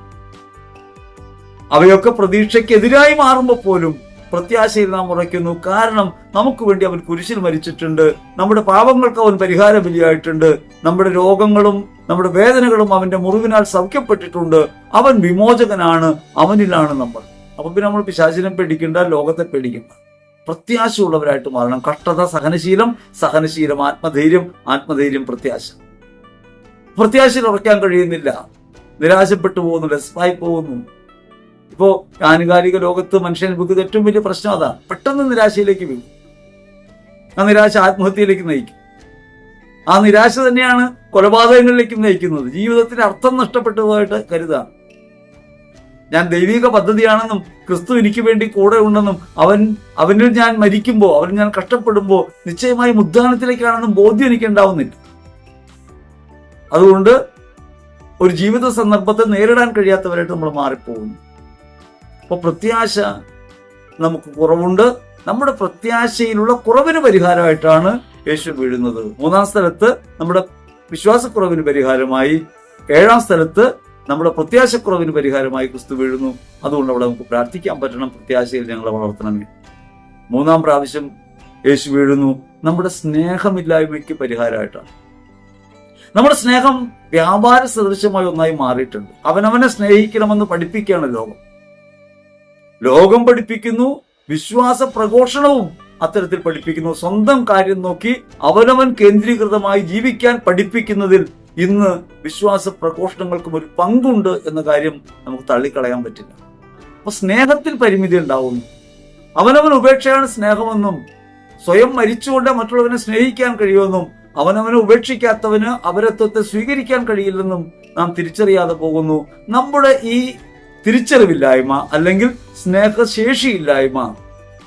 അവയൊക്കെ പ്രതീക്ഷയ്ക്കെതിരായി മാറുമ്പോൾ പോലും പ്രത്യാശയിൽ നാം ഉറയ്ക്കുന്നു. കാരണം നമുക്ക് വേണ്ടി അവൻ കുരിശിൽ മരിച്ചിട്ടുണ്ട്, നമ്മുടെ പാപങ്ങൾക്ക് അവൻ പരിഹാര ബലിയായിട്ടുണ്ട്, നമ്മുടെ രോഗങ്ങളും നമ്മുടെ വേദനകളും അവന്റെ മുറിവിനാൽ സൗഖ്യപ്പെട്ടിട്ടുണ്ട്, അവൻ വിമോചകനാണ്, അവനിലാണ് നമ്മൾ. അപ്പൊ പിന്നെ നമ്മൾ പിശാചിനെ പേടിക്കണ്ട, ലോകത്തെ പേടിക്കണ്ട. പ്രത്യാശയുള്ളവരായിട്ട് മാറണം. കഷ്ടത സഹനശീലം, സഹനശീലം ആത്മധൈര്യം, ആത്മധൈര്യം പ്രത്യാശ. പ്രത്യാശയിൽ ഉറയ്ക്കാൻ കഴിയുന്നില്ല, നിരാശപ്പെട്ടു പോകുന്നു, ഡെസ്പായി പോകുന്നു. ഇപ്പോ ആനുകാലിക ലോകത്ത് മനുഷ്യൻ അനുഭവിക്കുന്ന ഏറ്റവും വലിയ പ്രശ്നം അതാണ്. പെട്ടെന്ന് നിരാശയിലേക്ക് വീഴും. ആ നിരാശ ആത്മഹത്യയിലേക്ക് നയിക്കും. ആ നിരാശ തന്നെയാണ് കൊലപാതകങ്ങളിലേക്കും നയിക്കുന്നത്. ജീവിതത്തിന് അർത്ഥം നഷ്ടപ്പെട്ടതായിട്ട് കരുതുക. ഞാൻ ദൈവിക പദ്ധതിയാണെന്നും ക്രിസ്തു എനിക്ക് വേണ്ടി കൂടെ ഉണ്ടെന്നും അവനിൽ ഞാൻ മരിക്കുമ്പോൾ, അവനിൽ ഞാൻ കഷ്ടപ്പെടുമ്പോൾ നിശ്ചയമായും ഉദ്ധാനത്തിലേക്കാണെന്നും ബോധ്യം എനിക്ക് ഉണ്ടാവുന്നില്ല. അതുകൊണ്ട് ഒരു ജീവിത സന്ദർഭത്തെ നേരിടാൻ കഴിയാത്തവരായിട്ട് നമ്മൾ മാറിപ്പോകുന്നു. അപ്പൊ പ്രത്യാശ നമുക്ക് കുറവുണ്ട്. നമ്മുടെ പ്രത്യാശയിലുള്ള കുറവിന് പരിഹാരമായിട്ടാണ് യേശു വീഴുന്നത്. 3ാം സ്ഥലത്ത് നമ്മുടെ വിശ്വാസക്കുറവിന് പരിഹാരമായി, 7ാം സ്ഥലത്ത് നമ്മുടെ പ്രത്യാശക്കുറവിന് പരിഹാരമായി ക്രിസ്തു വീഴുന്നു. അതുകൊണ്ട് അവിടെ നമുക്ക് പ്രാർത്ഥിക്കാൻ പറ്റണം, പ്രത്യാശയിൽ ഞങ്ങളെ വളർത്തണമേ. 3ാം പ്രാവശ്യം യേശു വീഴുന്നു നമ്മുടെ സ്നേഹമില്ലായ്മയ്ക്ക് പരിഹാരമായിട്ടാണ്. നമ്മുടെ സ്നേഹം വ്യാപാര സദൃശമായ ഒന്നായി മാറിയിട്ടുണ്ട്. അവനവനെ സ്നേഹിക്കണമെന്ന് പഠിപ്പിക്കുകയാണ് ലോകം. ലോകം പഠിപ്പിക്കുന്നു, വിശ്വാസ പ്രഘോഷണവും അത്തരത്തിൽ പഠിപ്പിക്കുന്നു. സ്വന്തം കാര്യം നോക്കി അവനവൻ കേന്ദ്രീകൃതമായി ജീവിക്കാൻ പഠിപ്പിക്കുന്നതിൽ ഇന്ന് വിശ്വാസ പ്രഘോഷണങ്ങൾക്കും ഒരു പങ്കുണ്ട് എന്ന കാര്യം നമുക്ക് തള്ളിക്കളയാൻ പറ്റില്ല. അപ്പൊ സ്നേഹത്തിൽ പരിമിതി ഉണ്ടാവുന്നു. അവനവൻ ഉപേക്ഷയാണ് സ്നേഹമെന്നും സ്വയം മരിച്ചുകൊണ്ട് മറ്റുള്ളവനെ സ്നേഹിക്കാൻ കഴിയുമെന്നും അവനവനെ ഉപേക്ഷിക്കാത്തവന് അവരത്വത്തെ സ്വീകരിക്കാൻ കഴിയില്ലെന്നും നാം തിരിച്ചറിയാതെ പോകുന്നു. നമ്മുടെ ഈ തിരിച്ചറിവില്ലായ്മ അല്ലെങ്കിൽ സ്നേഹശേഷിയില്ലായ്മ,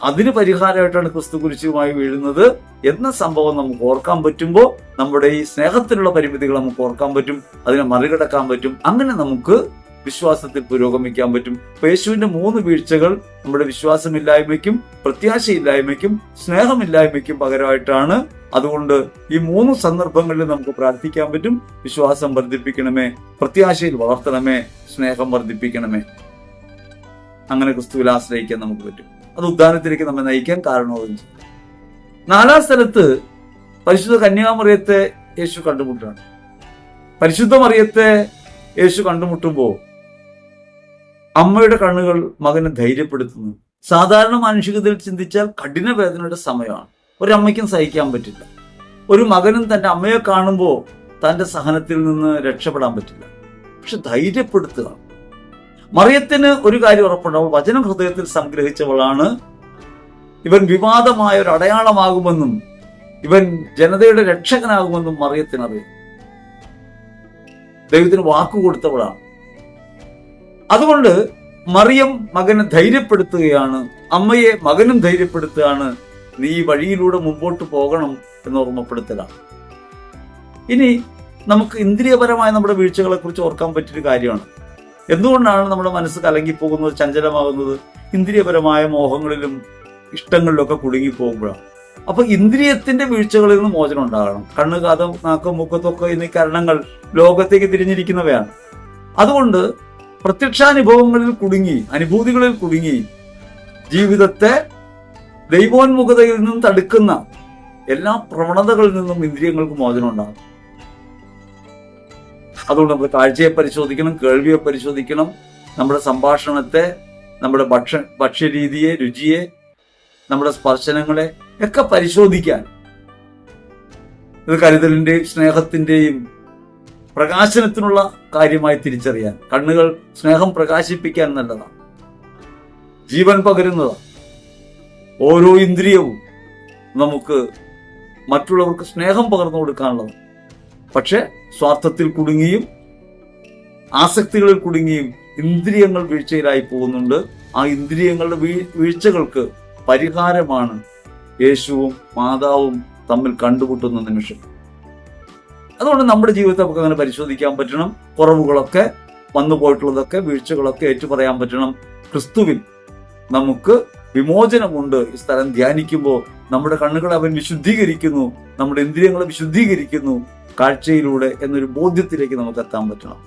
അതിന് പരിഹാരമായിട്ടാണ് ക്രിസ്തു കുരിശുമായി വീഴുന്നത് എന്ന സംഭവം നമുക്ക് ഓർക്കാൻ പറ്റുമ്പോൾ നമ്മുടെ ഈ സ്നേഹത്തിലുള്ള പരിമിതികൾ നമുക്ക് ഓർക്കാൻ പറ്റും, അതിനെ മറികടക്കാൻ പറ്റും. അങ്ങനെ നമുക്ക് വിശ്വാസത്തിൽ പുരോഗമിക്കാൻ പറ്റും. യേശുവിന്റെ 3 വീഴ്ചകൾ നമ്മുടെ വിശ്വാസമില്ലായ്മയ്ക്കും പ്രത്യാശയില്ലായ്മയ്ക്കും സ്നേഹമില്ലായ്മയ്ക്കും പകരമായിട്ടാണ്. അതുകൊണ്ട് ഈ 3 സന്ദർഭങ്ങളിൽ നമുക്ക് പ്രാർത്ഥിക്കാൻ പറ്റും. വിശ്വാസം വർദ്ധിപ്പിക്കണമേ, പ്രത്യാശയിൽ വളർത്തണമേ, സ്നേഹം വർദ്ധിപ്പിക്കണമേ. അങ്ങനെ ക്രിസ്തുവിൽ ആശ്രയിക്കാൻ നമുക്ക് പറ്റും. അത് ഉദ്ധാനത്തിലേക്ക് നമ്മെ നയിക്കാൻ കാരണമാവുകയും ചെയ്യും. 4-ാം സ്ഥലത്ത് പരിശുദ്ധ കന്യാമറിയത്തെ യേശു കണ്ടുമുട്ടുകയാണ്. പരിശുദ്ധ മറിയത്തെ യേശു കണ്ടുമുട്ടുമ്പോൾ അമ്മയുടെ കണ്ണുകൾ മകനെ ധൈര്യപ്പെടുത്തുന്നു. സാധാരണ മാനുഷികതയിൽ ചിന്തിച്ചാൽ കഠിന വേദനയുടെ സമയമാണ്. ഒരമ്മയ്ക്കും സഹിക്കാൻ പറ്റില്ല. ഒരു മകനും തൻ്റെ അമ്മയെ കാണുമ്പോൾ തൻ്റെ സഹനത്തിൽ നിന്ന് രക്ഷപ്പെടാൻ പറ്റില്ല. പക്ഷെ ധൈര്യപ്പെടുത്തുക. മറിയത്തിന് ഒരു കാര്യം ഉറപ്പുണ്ട്, അവൾ വചനം ഹൃദയത്തിൽ സംഗ്രഹിച്ചവളാണ്. ഇവൻ വിവാദമായ ഒരു അടയാളമാകുമെന്നും ഇവൻ ജനതയുടെ രക്ഷകനാകുമെന്നും മറിയത്തിനറിയാം. ദൈവത്തിന് വാക്കുകൊടുത്തവളാണ്. അതുകൊണ്ട് മറിയം മകനെ ധൈര്യപ്പെടുത്തുകയാണ്, അമ്മയെ മകനും ധൈര്യപ്പെടുത്തുകയാണ്. നീ ഈ വഴിയിലൂടെ മുമ്പോട്ട് പോകണം എന്ന് ഓർമ്മപ്പെടുത്തലാണ്. ഇനി നമുക്ക് ഇന്ദ്രിയപരമായ നമ്മുടെ വീഴ്ചകളെ കുറിച്ച് ഓർക്കാൻ പറ്റിയൊരു കാര്യമാണ്. എന്തുകൊണ്ടാണ് നമ്മുടെ മനസ്സ് കലങ്ങിപ്പോകുന്നത്, ചഞ്ചലമാകുന്നത്? ഇന്ദ്രിയപരമായ മോഹങ്ങളിലും ഇഷ്ടങ്ങളിലൊക്കെ കുടുങ്ങിപ്പോകുമ്പോഴാണ്. അപ്പൊ ഇന്ദ്രിയത്തിന്റെ വീഴ്ചകളിൽ നിന്ന് മോചനം ഉണ്ടാകണം. കണ്ണ്, കാത്, നാക്ക്, മൂക്കത്തൊക്കെ എന്നീ കരണങ്ങൾ ലോകത്തേക്ക് തിരിഞ്ഞിരിക്കുന്നവയാണ്. അതുകൊണ്ട് പ്രത്യക്ഷാനുഭവങ്ങളിൽ കുടുങ്ങി, അനുഭൂതികളിൽ കുടുങ്ങി ജീവിതത്തെ ദൈവോന്മുഖതയിൽ നിന്നും തടുക്കുന്ന എല്ലാ പ്രവണതകളിൽ നിന്നും ഇന്ദ്രിയങ്ങൾക്ക് മോചനം ഉണ്ടാകും. അതുകൊണ്ട് നമ്മൾ കാഴ്ചയെ പരിശോധിക്കണം, കേൾവിയെ പരിശോധിക്കണം, നമ്മുടെ സംഭാഷണത്തെ, നമ്മുടെ ഭക്ഷ്യരീതിയെ, രുചിയെ, നമ്മുടെ സ്പർശനങ്ങളെ ഒക്കെ പരിശോധിക്കാൻ, ഇത് കരുതലിന്റെയും സ്നേഹത്തിന്റെയും പ്രകാശനത്തിനുള്ള കാര്യമായി തിരിച്ചറിയാൻ. കണ്ണുകൾ സ്നേഹം പ്രകാശിപ്പിക്കാൻ നല്ലതാണ്, ജീവൻ പകരുന്നതാണ്. ഓരോ ഇന്ദ്രിയവും നമുക്ക് മറ്റുള്ളവർക്ക് സ്നേഹം പകർന്നു കൊടുക്കാനുള്ളത്. പക്ഷെ സ്വാർത്ഥത്തിൽ കുടുങ്ങിയും ആസക്തികളിൽ കുടുങ്ങിയും ഇന്ദ്രിയങ്ങൾ വീഴ്ചയിലായി പോകുന്നുണ്ട്. ആ ഇന്ദ്രിയങ്ങളുടെ വീഴ്ചകൾക്ക് പരിഹാരമാണ് യേശുവും മാതാവും തമ്മിൽ കണ്ടുമുട്ടുന്ന നിമിഷം. അതുകൊണ്ട് നമ്മുടെ ജീവിതത്തെ നമുക്ക് അങ്ങനെ പരിശോധിക്കാൻ പറ്റണം. കുറവുകളൊക്കെ, വന്നു പോയിട്ടുള്ളതൊക്കെ, വീഴ്ചകളൊക്കെ ഏറ്റുപറയാൻ പറ്റണം. ക്രിസ്തുവിൽ നമുക്ക് വിമോചനമുണ്ട്. ഈ സ്ഥലം ധ്യാനിക്കുമ്പോൾ നമ്മുടെ കണ്ണുകളെ അവൻ വിശുദ്ധീകരിക്കുന്നു, നമ്മുടെ ഇന്ദ്രിയങ്ങളെ വിശുദ്ധീകരിക്കുന്നു കാഴ്ചയിലൂടെ എന്നൊരു ബോധ്യത്തിലേക്ക് നമുക്ക് എത്താൻ പറ്റണം.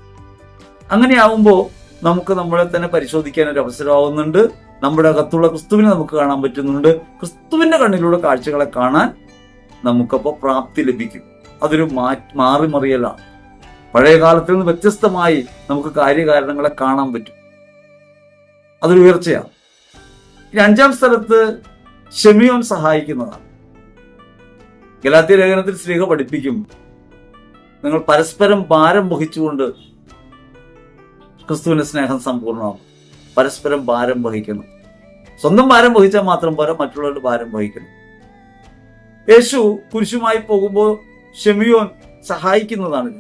അങ്ങനെയാവുമ്പോൾ നമുക്ക് നമ്മളെ തന്നെ പരിശോധിക്കാൻ ഒരു അവസരമാവുന്നുണ്ട്. നമ്മുടെ അകത്തുള്ള ക്രിസ്തുവിനെ നമുക്ക് കാണാൻ പറ്റുന്നുണ്ട്. ക്രിസ്തുവിന്റെ കണ്ണിലൂടെ കാഴ്ചകളെ കാണാൻ നമുക്കപ്പോൾ പ്രാപ്തി ലഭിക്കും. അതൊരു മാറിമറിയലാണ്. പഴയ കാലത്തിൽ നിന്ന് വ്യത്യസ്തമായി നമുക്ക് കാര്യകാരണങ്ങളെ കാണാൻ പറ്റും. അതൊരു ഉയർച്ചയാണ്. ഇനി 5-ാം സ്ഥലത്ത് ശിമിയോൻ സഹായിക്കുന്നതാണ്. ഗലാത്യ ലേഖനത്തിൽ ശ്ലീഹ പഠിപ്പിക്കും, നിങ്ങൾ പരസ്പരം ഭാരം വഹിച്ചുകൊണ്ട് ക്രിസ്തുവിന്റെ സ്നേഹം സമ്പൂർണ്ണമാകും. പരസ്പരം ഭാരം വഹിക്കണം. സ്വന്തം ഭാരം വഹിച്ചാൽ മാത്രം പോരാ, മറ്റുള്ളവരുടെ ഭാരം വഹിക്കണം. യേശു കുരിശുമായി പോകുമ്പോൾ ശിമിയോൻ സഹായിക്കുന്നതാണ്.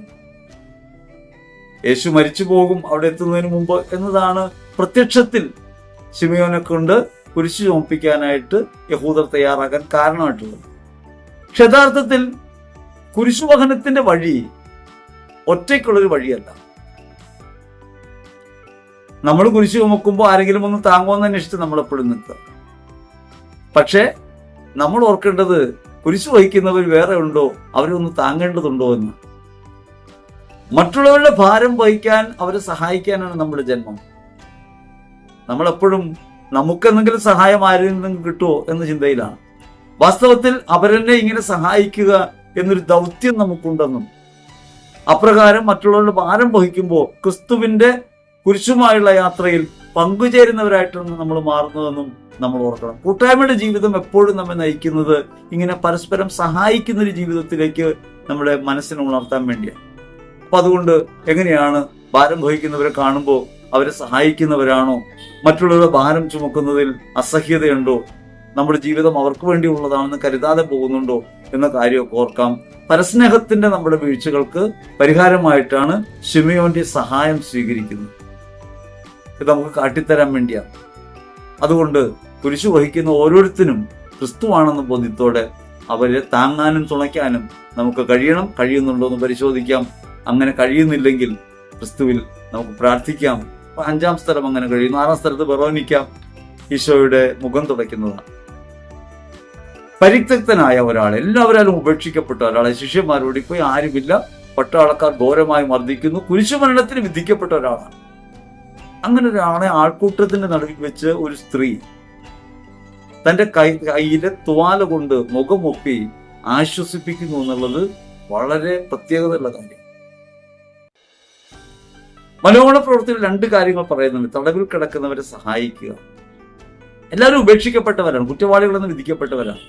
യേശു മരിച്ചു പോകും അവിടെ എത്തുന്നതിന് മുമ്പ് എന്നതാണ് പ്രത്യക്ഷത്തിൽ ശിമിയോനെ കൊണ്ട് കുരിശു ചുമപ്പിക്കാനായിട്ട് യഹൂദർ തയ്യാറാക്കാൻ കാരണമായിട്ടുള്ളത്. പക്ഷെ യഥാർത്ഥത്തിൽ കുരിശുവഹനത്തിന്റെ വഴി ഒറ്റയ്ക്കുള്ളൊരു വഴിയല്ല. നമ്മൾ കുരിശു ചുമക്കുമ്പോൾ ആരെങ്കിലും ഒന്ന് താങ്ങുമെന്ന് അന്വേഷിച്ച് നമ്മൾ എപ്പോഴും നിൽക്കുക. പക്ഷെ നമ്മൾ ഓർക്കേണ്ടത് കുരിശു വഹിക്കുന്നവർ വേറെ ഉണ്ടോ, അവരൊന്ന് താങ്ങേണ്ടതുണ്ടോ എന്ന്. മറ്റുള്ളവരുടെ ഭാരം വഹിക്കാൻ, അവരെ സഹായിക്കാനാണ് നമ്മുടെ ജന്മം. നമ്മളെപ്പോഴും നമുക്കെന്തെങ്കിലും സഹായം ആരിൽ നിന്നും കിട്ടുമോ എന്ന ചിന്തയിലാണ്. വാസ്തവത്തിൽ അവരെന്നെ ഇങ്ങനെ സഹായിക്കുക എന്നൊരു ദൗത്യം നമുക്കുണ്ടെന്നും അപ്രകാരം മറ്റുള്ളവരുടെ ഭാരം വഹിക്കുമ്പോൾ ക്രിസ്തുവിന്റെ കുരിശുമായുള്ള യാത്രയിൽ പങ്കുചേരുന്നവരായിട്ടാണ് നമ്മൾ മാറുന്നതെന്നും നമ്മൾ ഓർക്കണം. കൂട്ടായ്മയുടെ ജീവിതം എപ്പോഴും നമ്മെ നയിക്കുന്നത് ഇങ്ങനെ പരസ്പരം സഹായിക്കുന്ന ഒരു ജീവിതത്തിലേക്ക് നമ്മുടെ മനസ്സിനെ ഉണർത്താൻ വേണ്ടിയാണ്. അപ്പൊ അതുകൊണ്ട് എങ്ങനെയാണ് ഭാരം വഹിക്കുന്നവരെ കാണുമ്പോൾ അവരെ സഹായിക്കുന്നവരാണോ, മറ്റുള്ളവരുടെ ഭാരം ചുമക്കുന്നതിൽ അസഹ്യതയുണ്ടോ, നമ്മുടെ ജീവിതം അവർക്ക് വേണ്ടിയുള്ളതാണെന്ന് കരുതാതെ പോകുന്നുണ്ടോ എന്ന കാര്യമൊക്കെ ഓർക്കാം. പരസ്നേഹത്തിന്റെ നമ്മുടെ വീഴ്ചകൾക്ക് പരിഹാരമായിട്ടാണ് ശിമിയോന്റെ സഹായം സ്വീകരിക്കുന്നത്. ഇത് നമുക്ക് കാട്ടിത്തരാൻ വേണ്ടിയാണ്. അതുകൊണ്ട് കുരിശു വഹിക്കുന്ന ഓരോരുത്തരും ക്രിസ്തുവാണെന്ന ബോധ്യത്തോടെ അവരെ താങ്ങാനും തുണയ്ക്കാനും നമുക്ക് കഴിയണം. കഴിയുന്നുണ്ടോ എന്ന് പരിശോധിക്കാം. അങ്ങനെ കഴിയുന്നില്ലെങ്കിൽ ക്രിസ്തുവിൽ നമുക്ക് പ്രാർത്ഥിക്കാം. 5-ാം സ്ഥലം അങ്ങനെ കഴിയുന്നു. 6-ാം സ്ഥലത്ത് വെറോനിക്ക ഈശോയുടെ മുഖം തുടയ്ക്കുന്നതാണ്. പരിത്യക്തനായ ഒരാൾ, എല്ലാവരാലും ഉപേക്ഷിക്കപ്പെട്ട ഒരാളെ ശിഷ്യന്മാരോട് പോയി ആരുമില്ല, പട്ടാളക്കാർ ഘോരമായി മർദ്ദിക്കുന്നു, കുരിശുമരണത്തിന് വിധിക്കപ്പെട്ട ഒരാളാണ്. അങ്ങനെ ഒരാളെ ആൾക്കൂട്ടത്തിന്റെ നടുവിൽ വെച്ച് ഒരു സ്ത്രീ തന്റെ കയ്യിലെ തുവാല കൊണ്ട് മുഖമൊപ്പി ആശ്വസിപ്പിക്കുന്നു എന്നുള്ളത് വളരെ പ്രത്യേകതയുള്ള കാര്യം. മനോഹര പ്രവൃത്തിയിൽ 2 കാര്യങ്ങൾ പറയുന്നുണ്ട്. തടവിൽ കിടക്കുന്നവരെ സഹായിക്കുക. എല്ലാവരും ഉപേക്ഷിക്കപ്പെട്ടവരാണ്, കുറ്റവാളികളെന്ന് വിധിക്കപ്പെട്ടവരാണ്.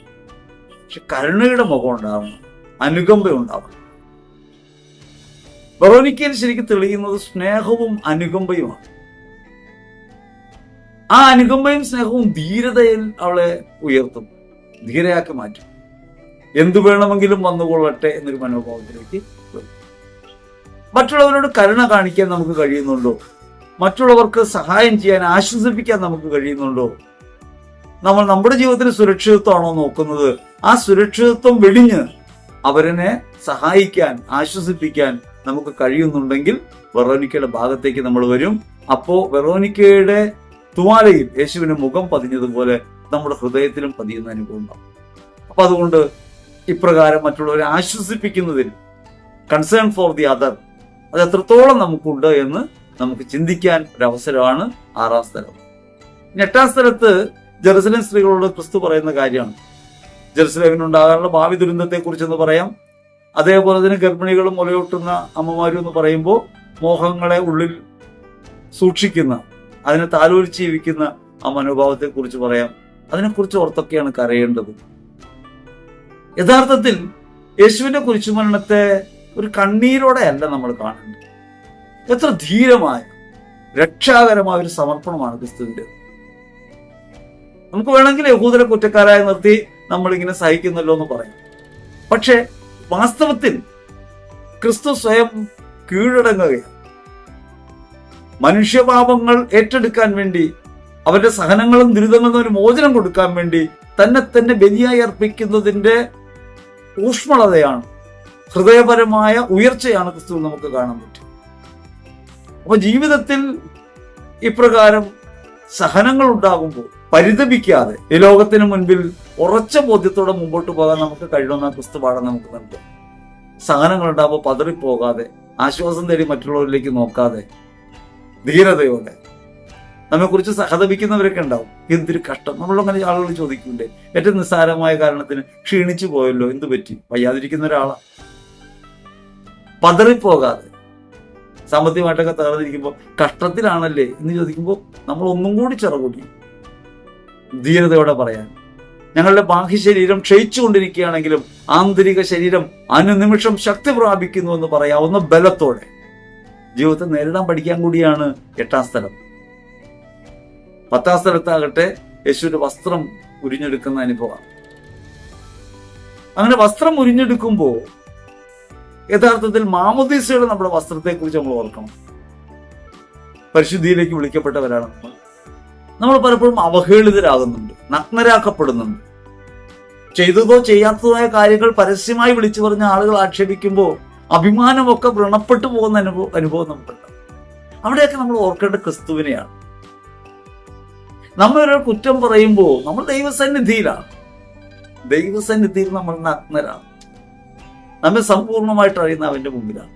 പക്ഷെ കരുണയുടെ മുഖം ഉണ്ടാവണം, അനുകമ്പ ഉണ്ടാവണം. വെറോനിക്കയിൽ ശരിക്കും തെളിയുന്നത് സ്നേഹവും അനുകമ്പയുമാണ്. ആ അനുകമ്പയും സ്നേഹവും ധീരതയിൽ അവളെ ഉയർത്തും, ധീരയാക്കി മാറ്റും. എന്തു വേണമെങ്കിലും വന്നുകൊള്ളട്ടെ എന്നൊരു മനോഭാവത്തിലേക്ക് വരും. മറ്റുള്ളവരോട് കരുണ കാണിക്കാൻ നമുക്ക് കഴിയുന്നുണ്ടോ? മറ്റുള്ളവർക്ക് സഹായം ചെയ്യാൻ, ആശ്വസിപ്പിക്കാൻ നമുക്ക് കഴിയുന്നുണ്ടോ? നമ്മൾ നമ്മുടെ ജീവിതത്തിൽ സുരക്ഷിതത്വമാണോ നോക്കുന്നത്? ആ സുരക്ഷിതത്വം വെടിഞ്ഞ് അവരെ സഹായിക്കാൻ, ആശ്വസിപ്പിക്കാൻ നമുക്ക് കഴിയുന്നുണ്ടെങ്കിൽ വെറോനിക്കയുടെ ഭാഗത്തേക്ക് നമ്മൾ വരും. അപ്പോ വെറോനിക്കയുടെ തുവാലയിൽ യേശുവിന് മുഖം പതിഞ്ഞതുപോലെ നമ്മുടെ ഹൃദയത്തിലും പതിയുന്ന അനുഭവം ഉണ്ടാവും. അപ്പൊ അതുകൊണ്ട് ഇപ്രകാരം മറ്റുള്ളവരെ ആശ്വസിപ്പിക്കുന്നതിൽ കൺസേൺ ഫോർ ദി അതർ അത് എത്രത്തോളം നമുക്കുണ്ട് എന്ന് നമുക്ക് ചിന്തിക്കാൻ ഒരവസരമാണ് 6ാം സ്ഥലം. 8ാം സ്ഥലത്ത് ജെറുസലേം സ്ത്രീകളോട് ക്രിസ്തു പറയുന്ന കാര്യമാണ്. ജെറുസലേമിനുണ്ടാകാനുള്ള ഭാവി ദുരന്തത്തെ കുറിച്ചെന്ന് പറയാം. അതേപോലെ തന്നെ ഗർഭിണികളും മുലയൂട്ടുന്ന അമ്മമാരും എന്ന് പറയുമ്പോൾ മോഹങ്ങളെ ഉള്ളിൽ സൂക്ഷിക്കുന്ന, അതിനെ താലോലിച്ച് ജീവിക്കുന്ന ആ മനോഭാവത്തെ കുറിച്ച് പറയാം. അതിനെക്കുറിച്ച് ഓർത്തൊക്കെയാണ് കരയേണ്ടത്. യഥാർത്ഥത്തിൽ യേശുവിന്റെ കുരിശുമരണത്തെ ഒരു കണ്ണീരോടെ അല്ല നമ്മൾ കാണേണ്ടത്. എത്ര ധീരമായ, രക്ഷാകരമായ ഒരു സമർപ്പണമാണ് ക്രിസ്തുവിന്റെ. നമുക്ക് വേണമെങ്കിൽ യഹൂദരെ കുറ്റക്കാരായി നിർത്തി നമ്മളിങ്ങനെ സഹിക്കുന്നല്ലോ എന്ന് പറയാം. പക്ഷെ വാസ്തവത്തിൽ ക്രിസ്തു സ്വയം കീഴടങ്ങുകയാണ്. മനുഷ്യപാപങ്ങൾ ഏറ്റെടുക്കാൻ വേണ്ടി, അവരുടെ സഹനങ്ങളും ദുരിതങ്ങളും ഒരു മോചനം കൊടുക്കാൻ വേണ്ടി തന്നെ ബലിയായി അർപ്പിക്കുന്നതിന്റെ ഊഷ്മളതയാണ്, ഹൃദയപരമായ ഉയർച്ചയാണ് ക്രിസ്തു നമുക്ക് കാണാൻ പറ്റും. അപ്പൊ ജീവിതത്തിൽ ഇപ്രകാരം സഹനങ്ങൾ ഉണ്ടാകുമ്പോൾ പരിതപിക്കാതെ ഈ ലോകത്തിന് മുൻപിൽ ഉറച്ച ബോധ്യത്തോടെ മുമ്പോട്ട് പോകാൻ നമുക്ക് കഴിയുന്ന ക്രിസ്തു പാഠം നമുക്ക് നൽകും. സഹനങ്ങൾ ഉണ്ടാകുമ്പോൾ പതറിപ്പോകാതെ, ആശ്വാസം തേടി മറ്റുള്ളവരിലേക്ക് നോക്കാതെ, ധീരതയോടെ. നമ്മെക്കുറിച്ച് സഹതപിക്കുന്നവരൊക്കെ ഉണ്ടാവും. എന്തൊരു കഷ്ടം, നമ്മളങ്ങനെ ആളുകൾ ചോദിക്കൂലേ, ഏറ്റവും നിസ്സാരമായ കാരണത്തിന് ക്ഷീണിച്ചു പോയല്ലോ, എന്തു പറ്റി? വയ്യാതിരിക്കുന്ന ഒരാളാ. പതറിപ്പോകാതെ, സാമ്പത്തികമായിട്ടൊക്കെ തകർന്നിരിക്കുമ്പോൾ കഷ്ടത്തിലാണല്ലേ എന്ന് ചോദിക്കുമ്പോൾ നമ്മൾ ഒന്നും കൂടി ചിറകൂടി ധീരതയോടെ പറയാൻ, ഞങ്ങളുടെ ബാഹ്യ ശരീരം ക്ഷയിച്ചുകൊണ്ടിരിക്കുകയാണെങ്കിലും ആന്തരിക ശരീരം അനുനിമിഷം ശക്തി പ്രാപിക്കുന്നു എന്ന് പറയാവുന്ന ബലത്തോടെ ജീവിതത്തെ നേരിടാൻ പഠിക്കാൻ കൂടിയാണ് 8ാം സ്ഥലം. 10ാം സ്ഥലത്താകട്ടെ യേശുവിന്റെ വസ്ത്രം ഉരിഞ്ഞെടുക്കുന്ന അനുഭവമാണ്. അങ്ങനെ വസ്ത്രം ഉരിഞ്ഞെടുക്കുമ്പോൾ യഥാർത്ഥത്തിൽ മാമോദീസയുടെ നമ്മുടെ വസ്ത്രത്തെക്കുറിച്ച് നമ്മൾ ഓർക്കണം. പരിശുദ്ധിയിലേക്ക് വിളിക്കപ്പെട്ടവരാണ് നമ്മൾ പലപ്പോഴും അവഹേളിതരാകുന്നുണ്ട്, നഗ്നരാക്കപ്പെടുന്നുണ്ട്. ചെയ്തതോ ചെയ്യാത്തതോ കാര്യങ്ങൾ പരസ്യമായി വിളിച്ചു പറഞ്ഞ ആളുകൾ ആക്ഷേപിക്കുമ്പോൾ അഭിമാനമൊക്കെ വ്രണപ്പെട്ടു പോകുന്ന അനുഭവം നമുക്കുണ്ടാവും. അവിടെയൊക്കെ നമ്മൾ ഓർക്കേണ്ട ക്രിസ്തുവിനെയാണ്. നമ്മളൊരു കുറ്റം പറയുമ്പോൾ നമ്മൾ ദൈവസന്നിധിയിലാണ്. ദൈവസന്നിധിയിൽ നമ്മൾ നഗ്നരാണ്. നമ്മെ സമ്പൂർണമായിട്ട് അറിയുന്ന അവന്റെ മുമ്പിലാണ്.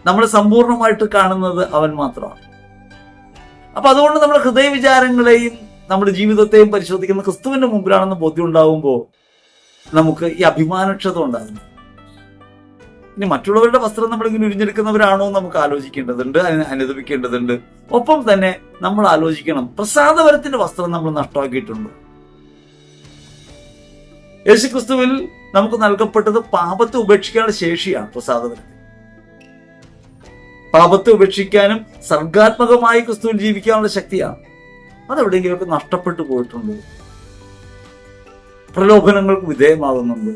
നമ്മളെ സമ്പൂർണമായിട്ട് കാണുന്നത് അവൻ മാത്രമാണ്. അപ്പൊ അതുകൊണ്ട് നമ്മുടെ ഹൃദയവിചാരങ്ങളെയും നമ്മുടെ ജീവിതത്തെയും പരിശോധിക്കുന്ന ക്രിസ്തുവിന്റെ മുമ്പിലാണെന്ന് ബോധ്യം ഉണ്ടാകുമ്പോൾ നമുക്ക് ഈ അഭിമാനക്ഷതം ഉണ്ടാകുന്നു. ഇനി മറ്റുള്ളവരുടെ വസ്ത്രം നമ്മളിങ്ങനെ ഉരിഞ്ഞെടുക്കുന്നവരാണോ നമുക്ക് ആലോചിക്കേണ്ടതുണ്ട്, അതിനെ അനുദപിക്കേണ്ടതുണ്ട്. ഒപ്പം തന്നെ നമ്മൾ ആലോചിക്കണം, പ്രസാദപരത്തിന്റെ വസ്ത്രം നമ്മൾ നഷ്ടമാക്കിയിട്ടുണ്ടോ? യേശുക്രിസ്തുവിൽ നമുക്ക് നൽകപ്പെട്ടത് പാപത്തെ ഉപേക്ഷിക്കാനുള്ള ശേഷിയാണ്. പ്രസാദപരത്തിൽ പാപത്തെ ഉപേക്ഷിക്കാനും സർഗാത്മകമായി ക്രിസ്തുവിൽ ജീവിക്കാനുള്ള ശക്തിയാണ്. അതെവിടെയെങ്കിലുമൊക്കെ നഷ്ടപ്പെട്ടു പോയിട്ടുണ്ട്. പ്രലോഭനങ്ങൾക്ക് വിധേയമാകുന്നുണ്ട്.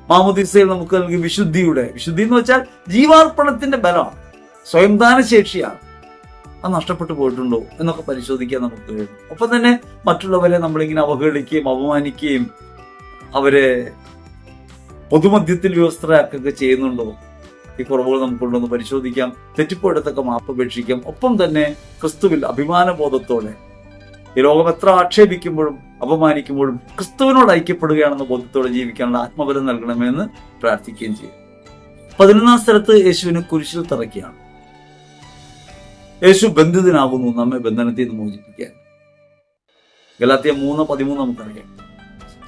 മാമോദീസയിൽ നമുക്ക് നൽകിയ വിശുദ്ധി എന്ന് വെച്ചാൽ ജീവാർപ്പണത്തിന്റെ ബലമാണ്, സ്വയംദാന ശേഷിയാണ്. അത് നഷ്ടപ്പെട്ടു പോയിട്ടുണ്ടോ എന്നൊക്കെ പരിശോധിക്കാൻ നമുക്ക് കഴിയും. ഒപ്പം തന്നെ മറ്റുള്ളവരെ നമ്മളിങ്ങനെ അവഹേളിക്കുകയും അപമാനിക്കുകയും അവരെ പൊതുമധ്യത്തിൽ വ്യവസ്ഥരാക്കുകയൊക്കെ ചെയ്യുന്നുണ്ടോ? ഈ കുറവുകൾ നമുക്കുണ്ടോന്ന് പരിശോധിക്കാം. തെറ്റിപ്പോയിടത്തൊക്കെ മാപ്പപേക്ഷിക്കാം. ഒപ്പം തന്നെ ക്രിസ്തുവിൽ അഭിമാനബോധത്തോടെ ഈ ലോകം എത്ര ആക്ഷേപിക്കുമ്പോഴും അപമാനിക്കുമ്പോഴും ക്രിസ്തുവിനോട് ഐക്യപ്പെടുകയാണെന്ന ബോധത്തോടെ ജീവിക്കാനുള്ള ആത്മബലം നൽകണമെന്ന് പ്രാർത്ഥിക്കുകയും ചെയ്യും. 11ാം സ്ഥലത്ത് യേശുവിനെ കുരിശിൽ തറയ്ക്കുകയാണ്. യേശു ബന്ധിതനാകുന്നു നമ്മെ ബന്ധനത്തിൽ നിന്ന് മോചിപ്പിക്കാൻ. ഗലാത്യ 3:13 നമുക്കറിയാം.